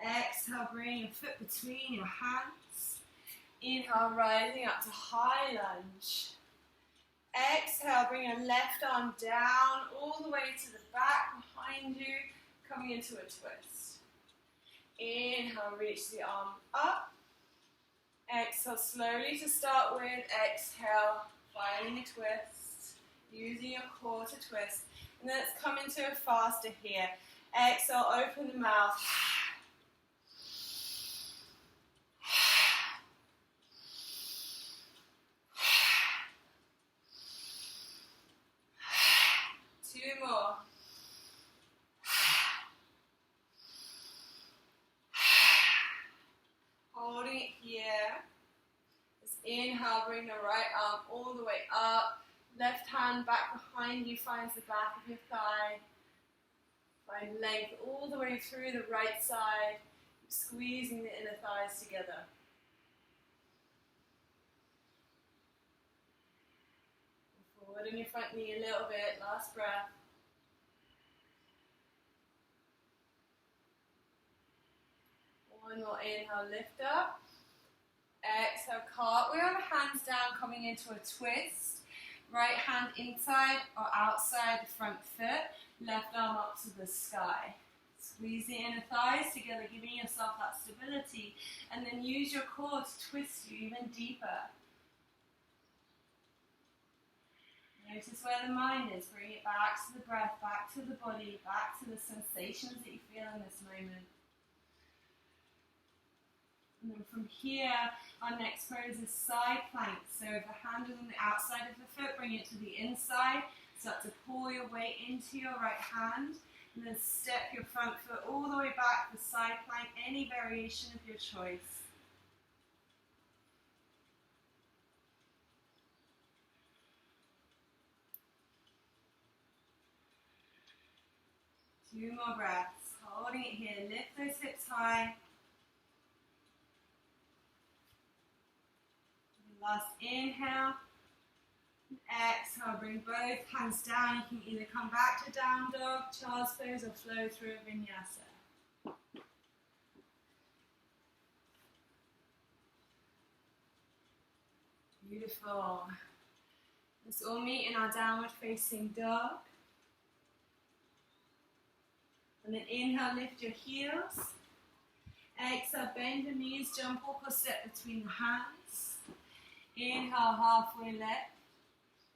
Exhale, bring your foot between your hands. Inhale, rising up to high lunge. Exhale, bring your left arm down all the way to the back behind you, coming into a twist. Inhale, reach the arm up. Exhale, slowly to start with. Exhale, finding a twist, using your core to twist. And then let's come into a faster here. Exhale, open the mouth. 2 more. Holding it here. Let's inhale, bring the right arm all the way up. Left hand back behind you finds the back of your thigh. Find length all the way through the right side, squeezing the inner thighs together. Forward on your front knee a little bit, last breath. One more inhale, lift up. Exhale, cartwheel the hands down, coming into a twist. Right hand inside or outside the front foot, left arm up to the sky. Squeeze the inner thighs together, giving yourself that stability, and then use your core to twist you even deeper. Notice where the mind is. Bring it back to the breath, back to the body, back to the sensations that you feel in this moment. And then from here, our next pose is side plank. So if the hand is on the outside of the foot, bring it to the inside. Start to pull your weight into your right hand. And then step your front foot all the way back for side plank, any variation of your choice. Two more breaths. Holding it here. Lift those hips high. Last inhale. And exhale. Bring both hands down. You can either come back to down dog, child's pose, or flow through a vinyasa. Beautiful. Let's all meet in our downward facing dog. And then inhale, lift your heels. Exhale, bend your knees, jump or step between the hands. Inhale, halfway lift.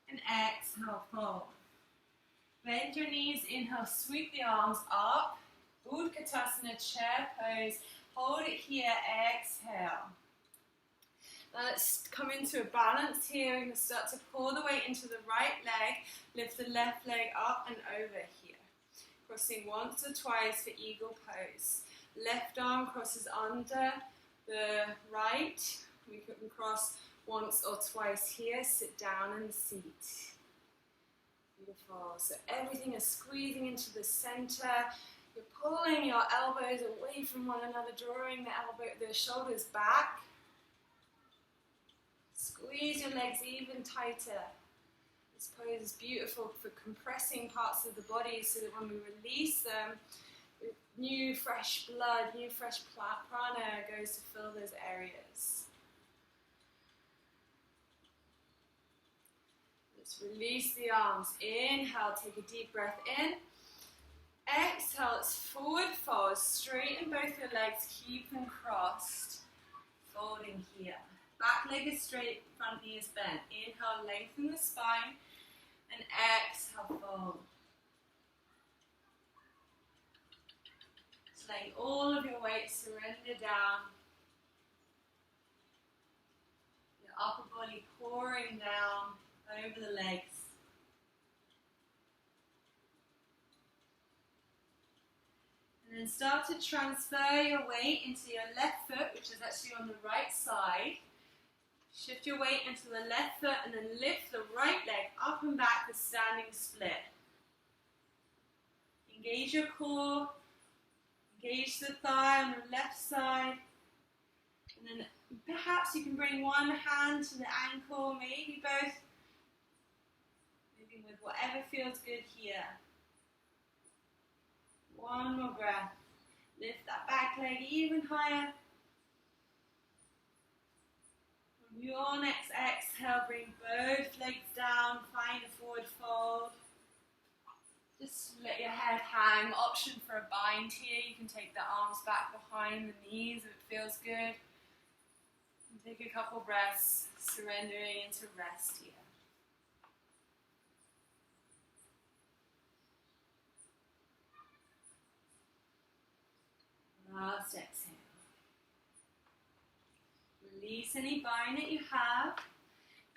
And exhale, fold. Bend your knees, inhale, sweep the arms up. Utkatasana, chair pose. Hold it here, exhale. Now let's come into a balance here. We're going to start to pull the weight into the right leg. Lift the left leg up and over here. Crossing once or twice for eagle pose. Left arm crosses under the right. We can cross once or twice here. Sit down in the seat. Beautiful. So everything is squeezing into the center. You're pulling your elbows away from one another, drawing the shoulders back. Squeeze your legs even tighter. This pose is beautiful for compressing parts of the body so that when we release them, new fresh blood, new fresh prana goes to fill those areas. Let's release the arms. Inhale, take a deep breath in. Exhale, it's forward fold. Straighten both your legs, keep them crossed. Folding here. Back leg is straight, front knee is bent. Inhale, lengthen the spine. And exhale, fold. So letting all of your weight surrender down. Your upper body pouring down over the legs. And then start to transfer your weight into your left foot, which is actually on the right side. Shift your weight into the left foot and then lift the right leg up and back for standing split. Engage your core, engage the thigh on the left side. And then perhaps you can bring one hand to the ankle, maybe both. Moving with whatever feels good here. One more breath. Lift that back leg even higher. On your next exhale, bring both legs down, find a forward fold. Just let your head hang. Option for a bind here. You can take the arms back behind the knees if it feels good. And take a couple breaths, surrendering into rest here. Last exhale. Release any bind that you have.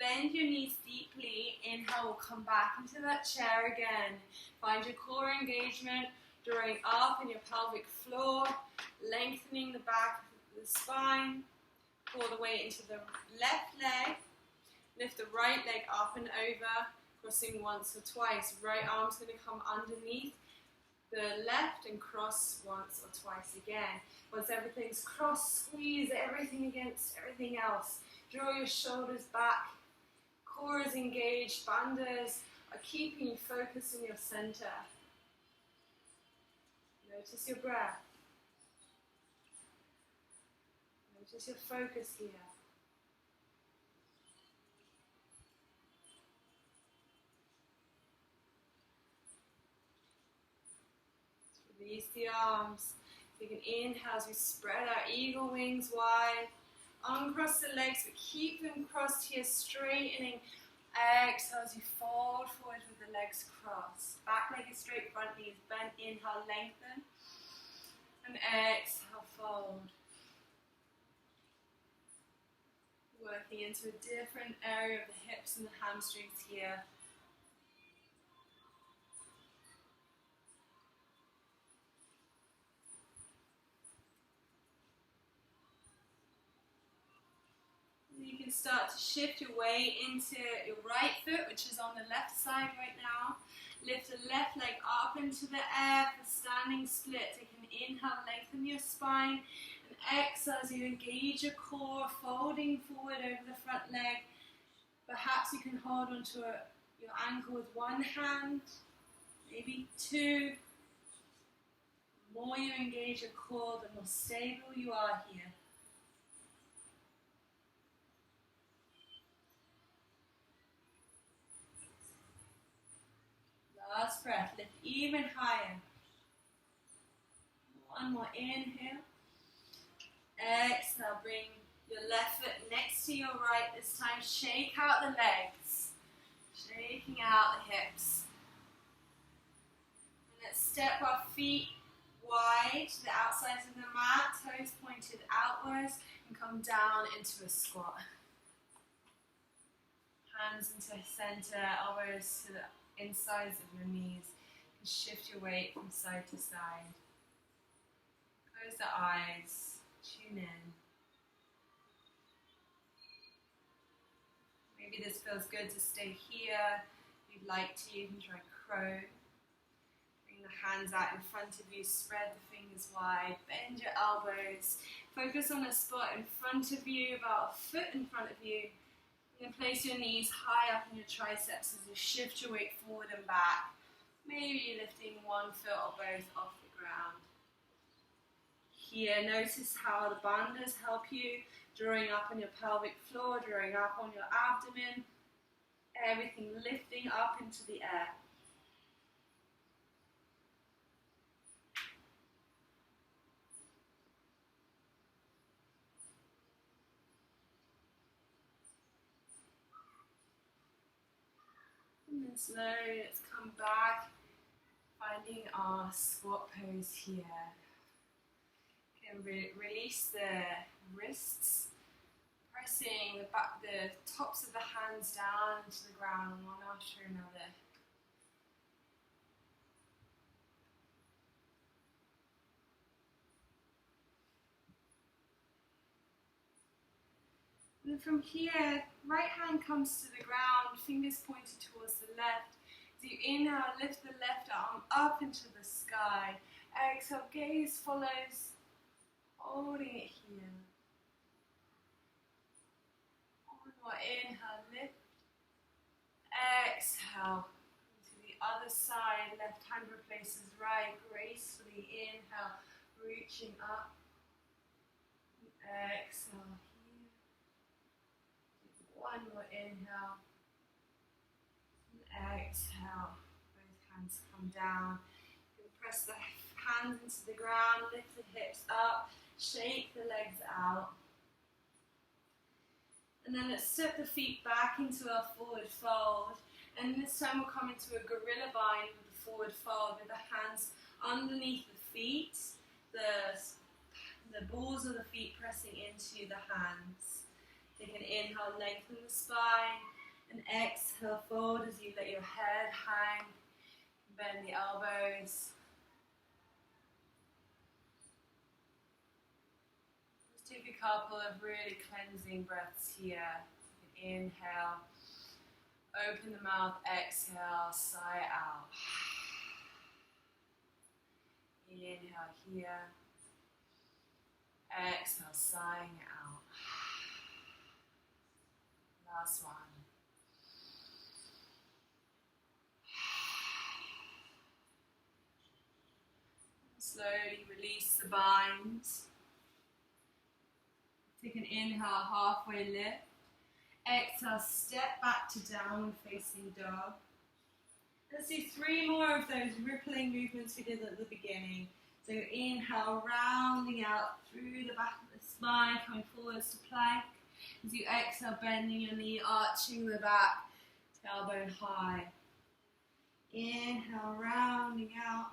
Bend your knees deeply. Inhale, we'll come back into that chair again. Find your core engagement, drawing up in your pelvic floor, lengthening the back of the spine. Pull the weight into the left leg. Lift the right leg up and over, crossing once or twice. Right arm's going to come underneath the left and cross once or twice again. Once everything's crossed, squeeze everything against everything else. Draw your shoulders back. Core is engaged. Bandhas are keeping you focused in your center. Notice your breath. Notice your focus here. Release the arms. Take an inhale as we spread our eagle wings wide. Uncross the legs, but keep them crossed here, straightening. Exhale as you fold forward with the legs crossed. Back leg is straight, front knee is bent. Inhale, lengthen. And exhale, fold. Working into a different area of the hips and the hamstrings here. You can start to shift your weight into your right foot, which is on the left side right now. Lift the left leg up into the air for standing split. Take an inhale, lengthen your spine. And exhale as you engage your core, folding forward over the front leg. Perhaps you can hold onto your ankle with one hand, maybe two. The more you engage your core, the more stable you are here. Last breath, lift even higher. One more inhale. Exhale, bring your left foot next to your right. This time, shake out the legs. Shaking out the hips. And let's step our feet wide to the outsides of the mat, toes pointed outwards, and come down into a squat. Hands into center, elbows to the insides of your knees, and shift your weight from side to side. Close the eyes, tune in. Maybe this feels good to stay here. If you'd like to, you can try crow. Bring the hands out in front of you, spread the fingers wide, bend your elbows. Focus on a spot in front of you, about a foot in front of you. And then place your knees high up in your triceps as you shift your weight forward and back. Maybe you're lifting one foot or both off the ground. Here, notice how the bandhas help you, drawing up on your pelvic floor, drawing up on your abdomen. Everything lifting up into the air. And then slowly let's come back, finding our squat pose here. Can release the wrists, pressing the tops of the hands down to the ground, one after another. And from here, right hand comes to the ground, fingers pointed towards the left. As you inhale, lift the left arm up into the sky. Exhale, gaze follows, holding it here. One more inhale, lift. Exhale, to the other side, left hand replaces right, gracefully inhale, reaching up. Exhale. One more inhale, and exhale, both hands come down. You can press the hands into the ground, lift the hips up, shake the legs out. And then let's step the feet back into our forward fold. And this time we'll come into a gorilla bind with the forward fold with the hands underneath the feet, the balls of the feet pressing into the hands. Take an inhale, lengthen the spine, and exhale, fold as you let your head hang, bend the elbows. Just take a couple of really cleansing breaths here. Inhale, open the mouth, exhale, sigh out. Inhale here, exhale, sighing out. Last one. Slowly release the bind. Take an inhale, halfway lift. Exhale, step back to downward facing dog. Let's do 3 more of those rippling movements we did at the beginning. So inhale, rounding out through the back of the spine, coming forwards to plank. As you exhale, bending your knee, arching the back, tailbone high. Inhale, rounding out.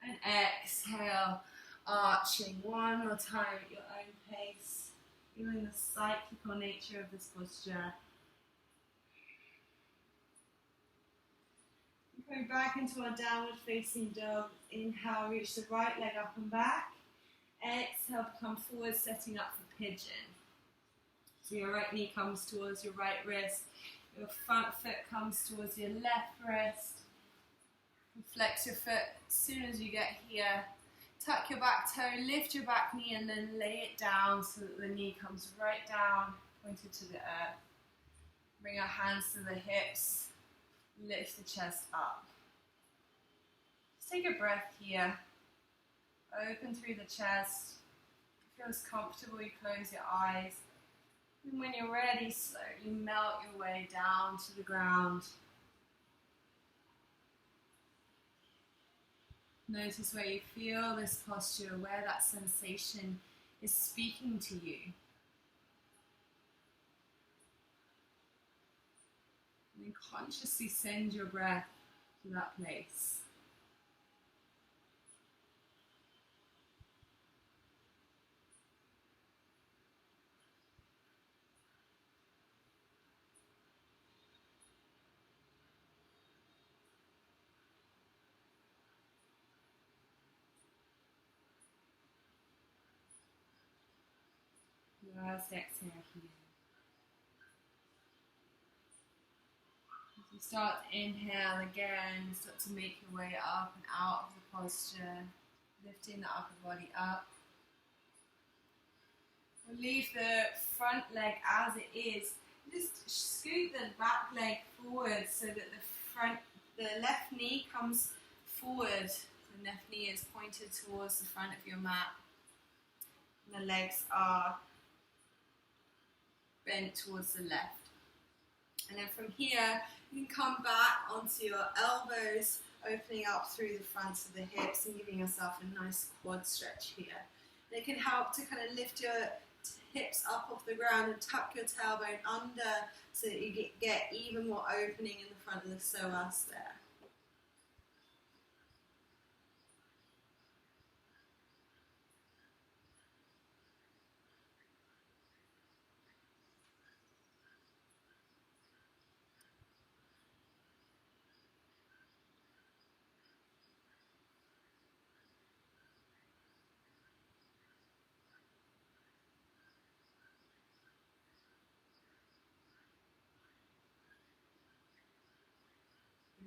And exhale, arching one more time at your own pace. Feeling the cyclical nature of this posture. Going back into our downward facing dog. Inhale, reach the right leg up and back. Exhale, come forward, setting up for pigeon. So your right knee comes towards your right wrist. Your front foot comes towards your left wrist. Flex your foot as soon as you get here. Tuck your back toe, lift your back knee, and then lay it down so that the knee comes right down, pointed to the earth. Bring our hands to the hips. Lift the chest up. Just take a breath here. Open through the chest. If it feels comfortable, you close your eyes. And when you're ready, slowly melt your way down to the ground. Notice where you feel this posture, where that sensation is speaking to you. And then consciously send your breath to that place. Last exhale here. As you start to inhale again, start to make your way up and out of the posture, lifting the upper body up. We'll leave the front leg as it is. Just scoot the back leg forward so that the left knee comes forward. The left knee is pointed towards the front of your mat. And the legs are bent towards the left. And then from here, you can come back onto your elbows, opening up through the front of the hips and giving yourself a nice quad stretch here. And it can help to kind of lift your hips up off the ground and tuck your tailbone under so that you get even more opening in the front of the psoas there.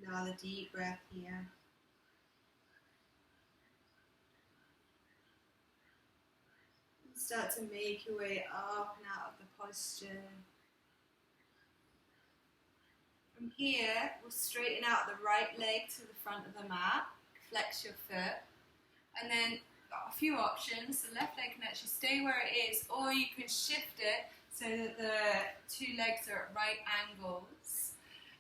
Another deep breath here. And start to make your way up and out of the posture. From here, we'll straighten out the right leg to the front of the mat, flex your foot, and then got a few options. The left leg can actually stay where it is, or you can shift it so that the two legs are at right angles.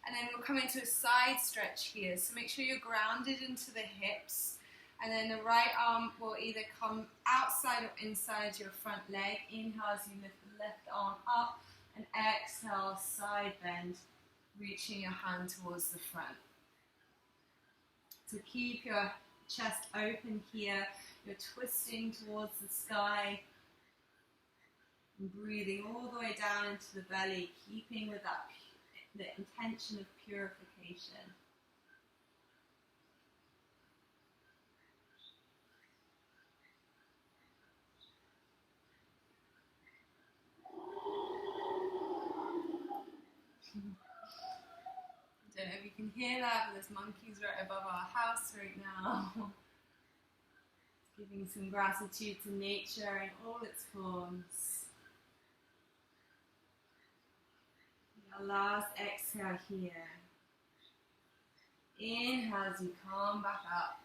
And then we'll come into a side stretch here. So make sure you're grounded into the hips. And then the right arm will either come outside or inside your front leg. Inhale as you lift the left arm up. And exhale, side bend, reaching your hand towards the front. So keep your chest open here. You're twisting towards the sky. And breathing all the way down into the belly, keeping with that the intention of purification. I don't know if you can hear that, but there's monkeys right above our house right now. Giving some gratitude to nature in all its forms. Our last exhale here. Inhale as you come back up.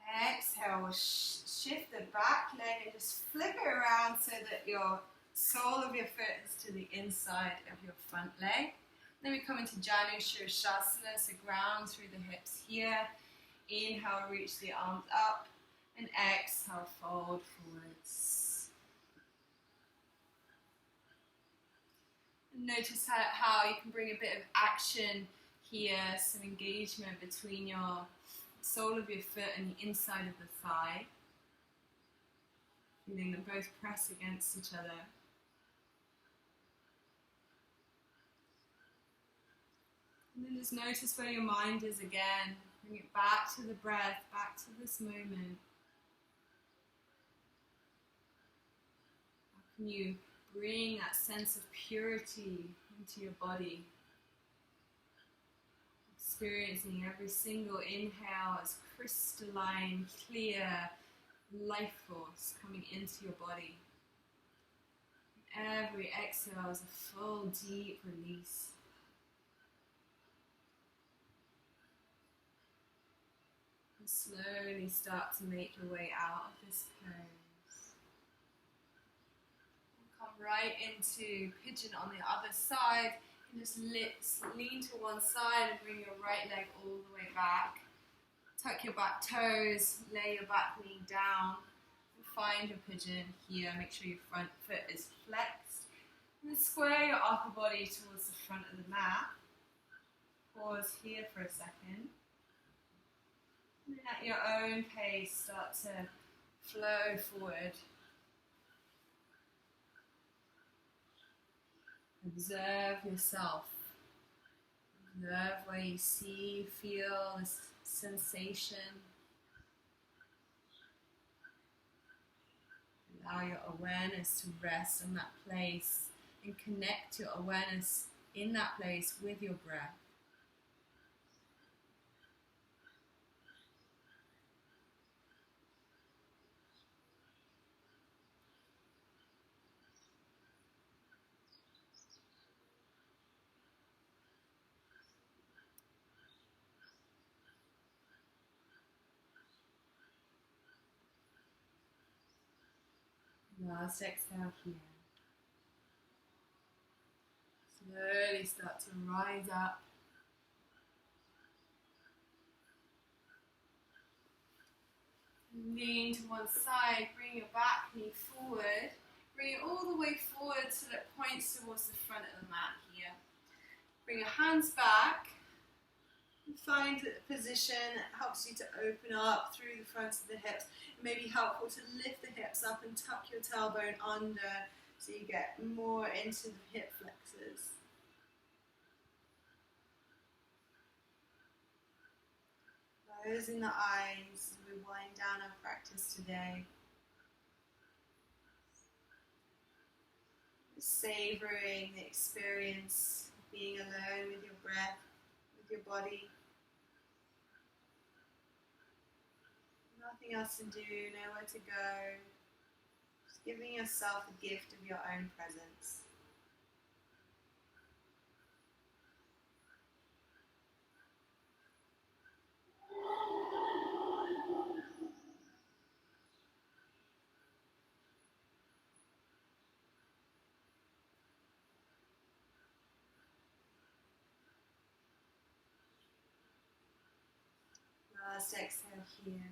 Exhale, we'll shift the back leg and just flip it around so that your sole of your foot is to the inside of your front leg. Then we come into Janu Shirashasana, so ground through the hips here. Inhale, reach the arms up, and exhale, fold forwards. And notice how you can bring a bit of action here, some engagement between your sole of your foot and the inside of the thigh. Feeling them both press against each other. And then just notice where your mind is again. Bring it back to the breath, back to this moment. How can you bring that sense of purity into your body? Experiencing every single inhale as crystalline, clear life force coming into your body. Every exhale is a full, deep release. And slowly start to make your way out of this pose. And come right into pigeon on the other side. And just lean to one side and bring your right leg all the way back. Tuck your back toes, lay your back knee down, and find your pigeon here. Make sure your front foot is flexed. And then square your upper body towards the front of the mat. Pause here for a second. And then at your own pace, start to flow forward. Observe yourself. Observe where you see, feel this sensation. Allow your awareness to rest on that place and connect your awareness in that place with your breath. Last exhale here. Slowly start to rise up. Lean to one side, bring your back knee forward. Bring it all the way forward so that it points towards the front of the mat here. Bring your hands back. Find a position that helps you to open up through the front of the hips. It may be helpful to lift the hips up and tuck your tailbone under so you get more into the hip flexors. Closing the eyes as we wind down our practice today. Savoring the experience of being alone with your breath, with your body. Nothing else to do, nowhere to go. Just giving yourself the gift of your own presence. Last exhale here.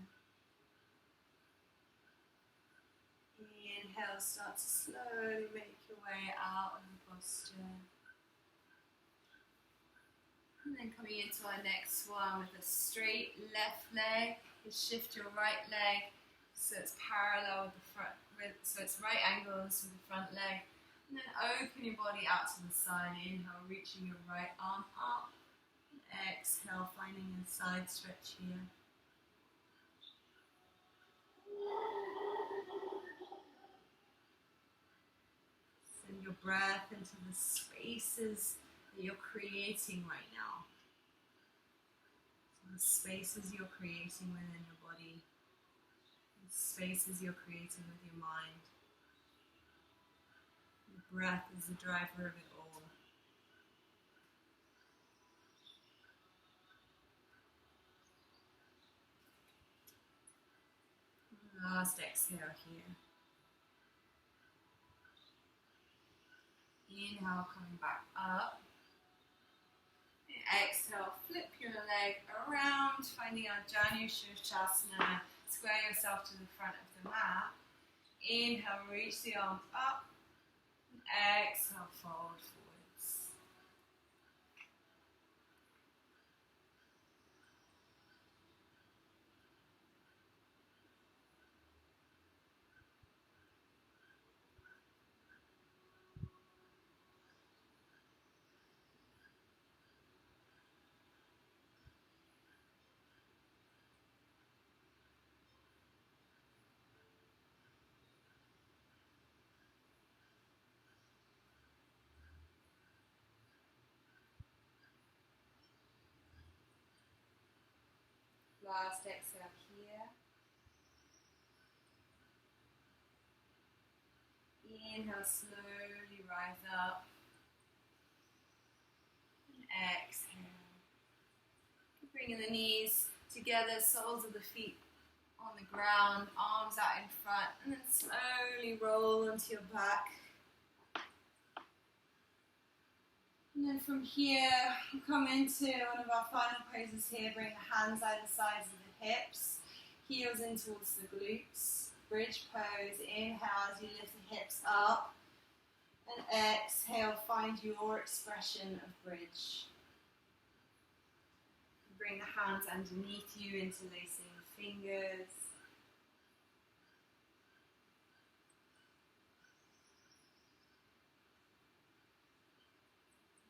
Inhale, start to slowly make your way out of the posture. And then coming into our next one with a straight left leg, you shift your right leg so it's parallel with the front, so it's right angles with the front leg. And then open your body out to the side. Inhale, reaching your right arm up. And exhale, finding a side stretch here. Send your breath into the spaces that you're creating right now. So the spaces you're creating within your body, the spaces you're creating with your mind. Your breath is the driver of it all. Last exhale here. Inhale, coming back up. exhale, flip your leg around, finding our Janushirshasana. Square yourself to the front of the mat. Inhale, reach the arms up. Exhale, fold forwards. Last exhale here. Inhale, slowly rise up. And exhale. Bringing the knees together, soles of the feet on the ground, arms out in front, and then slowly roll onto your back. And then from here, we'll come into one of our final poses here. Bring the hands either sides of the hips, heels in towards the glutes. Bridge pose. Inhale as you lift the hips up. And exhale, find your expression of bridge. Bring the hands underneath you, interlacing the fingers.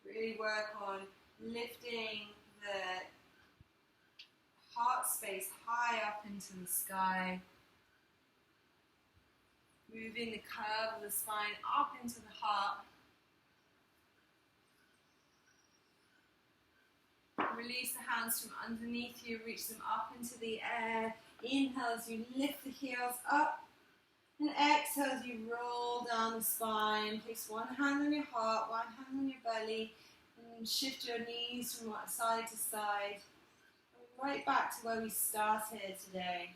Really work on lifting the heart space high up into the sky. Moving the curve of the spine up into the heart. Release the hands from underneath you, reach them up into the air. Inhale as you lift the heels up. And exhale as you roll down the spine. Place one hand on your heart, one hand on your belly. And shift your knees from side to side. Right back to where we started today.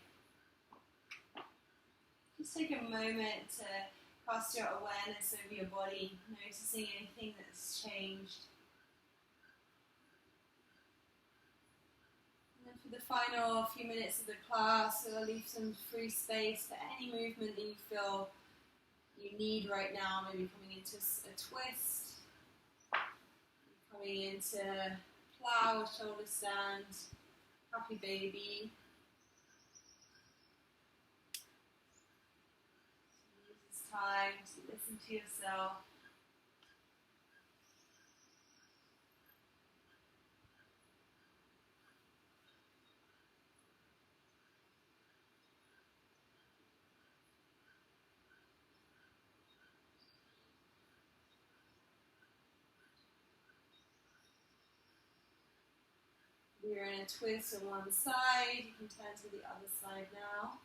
Just take a moment to cast your awareness over your body, noticing anything that's changed. And then for the final few minutes of the class, we'll leave some free space for any movement that you feel you need right now. Maybe coming into a twist, coming into plow, shoulder stand, happy baby. Time to listen to yourself. We're in a twist on one side. You can turn to the other side now.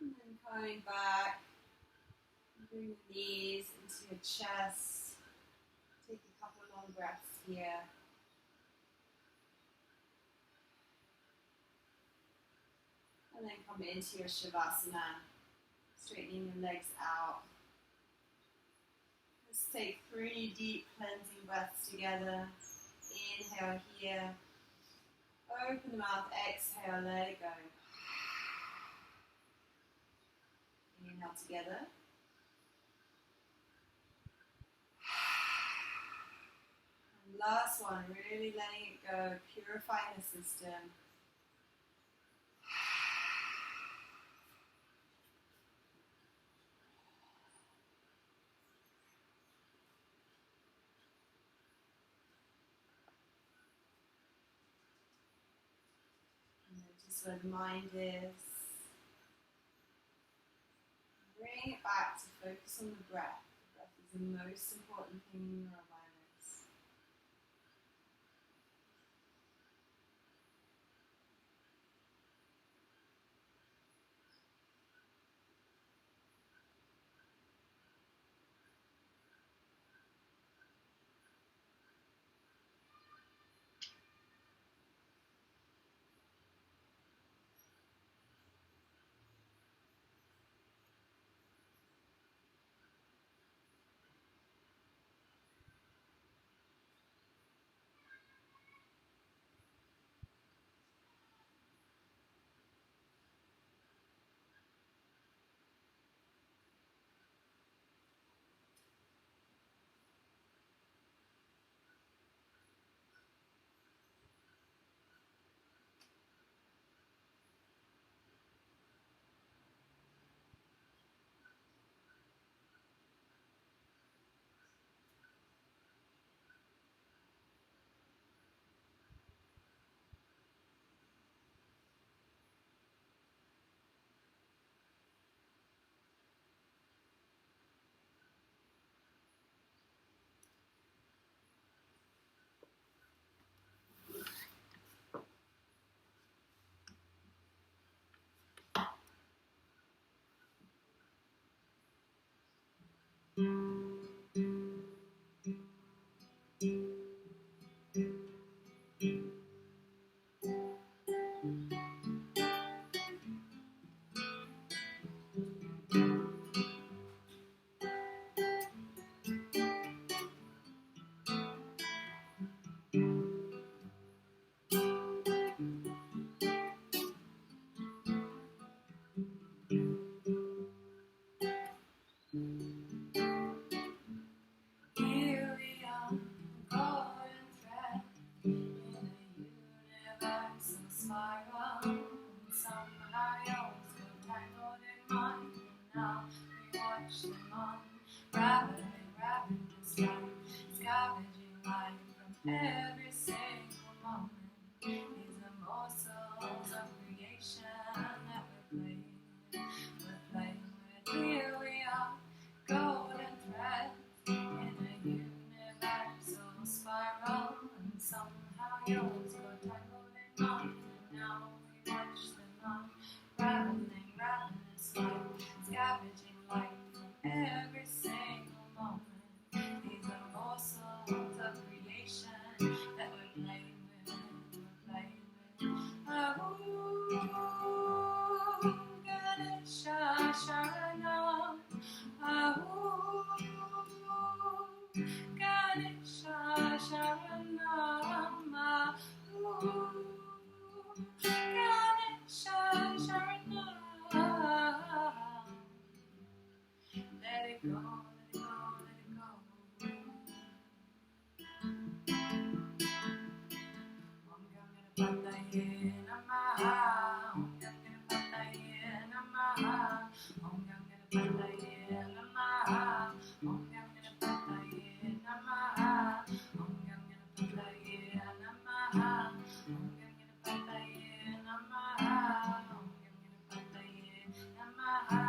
And then coming back, bring the knees into your chest. Take a couple of long breaths here. And then come into your Shavasana, straightening your legs out. Let's take 3 deep cleansing breaths together. Inhale here. Open the mouth, exhale, let it go. Inhale together. And last one, really letting it go, purifying the system. And then just where the mind is. Bring it back to focus on the breath. The breath is the most important thing in your awareness. Here we are, golden thread in a universal spiral. And somehow yours got tangled in mine, and now we watch them unraveling this life, scavenging life from every single moment. These are morsels of creation that we're playing with. Here we are, golden thread in a universal spiral, and somehow yours got tangled in mine, and now we watch them unraveling this life, scavenging light from every single moment. These are morsels of creation that we're playing with. Ganesha Sharanam. Ganesha Sharanam. Ganesha Sharanam. Let it go, let it go, let it go. Om Gam Ganapataye Namaha. Om Gam Ganapataye Namaha. Om Gam Ganapataye Namaha. Om Gam Ganapataye Namaha. Om Gam Ganapataye Namaha. Om Gam Ganapataye Namaha. Om Gam Ganapataye Namaha.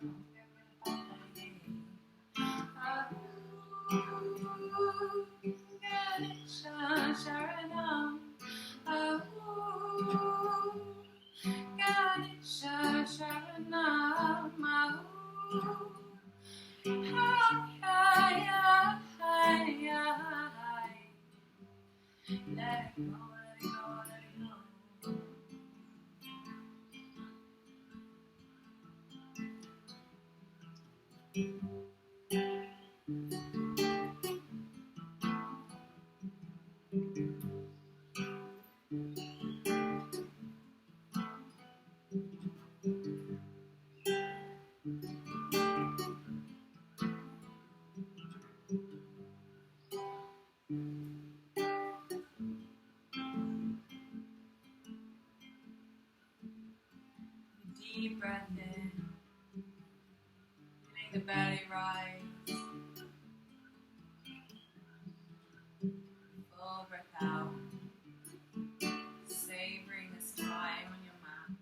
Om Gam Ganapataye Ganesha Sharanam. Ganesha Sharanam. Hi. Let it go, let it go, let it go. Deep breath in, feeling the belly rise. Full breath out, savoring this time on your mat.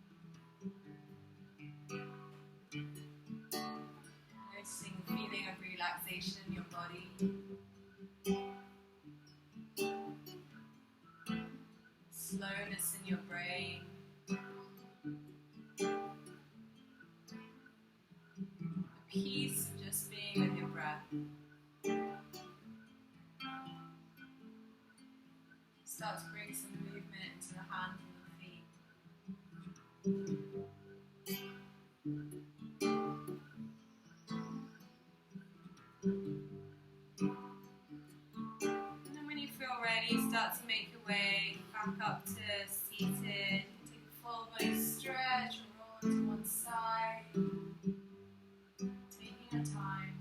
Noticing the feeling of relaxation in your body. Slowness in your brain. The peace of just being with your breath. Start to bring some movement into the hands and the feet. And then when you feel ready, start to make your way back up to seated. Take a full body stretch, roll to one side. Taking your time.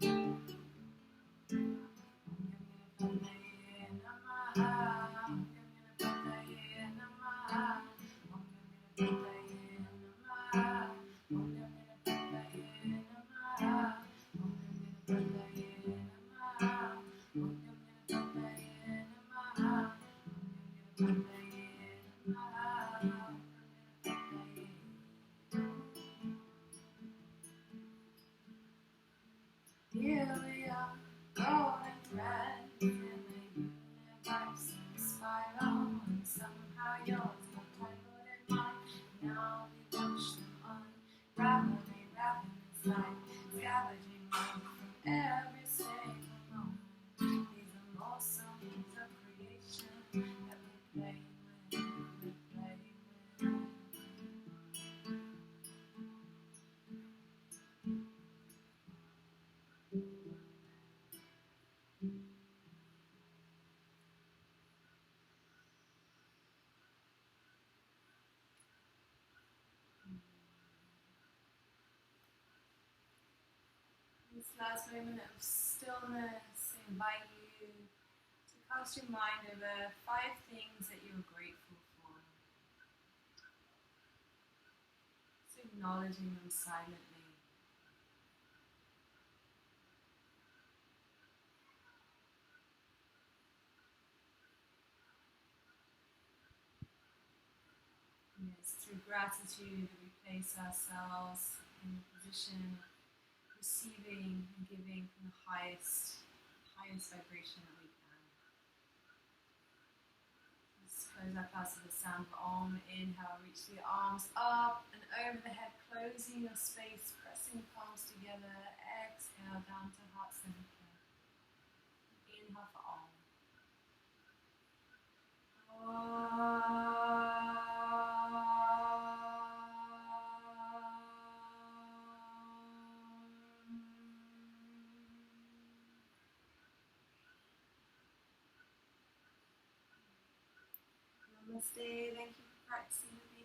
Here we are, golden thread in the universal spiral, and somehow yours got tangled in mine. This last moment of stillness, I invite you to cast your mind over 5 things that you're grateful for. So acknowledging them silently. And it's through gratitude that we place ourselves in a position of receiving and giving from the highest vibration that we can. Let's close our class with the sound of Om. Inhale, reach the arms up and over the head, closing your space, pressing palms together. Exhale down to heart center. Inhale for Om. Namaste. Thank you for practicing with me.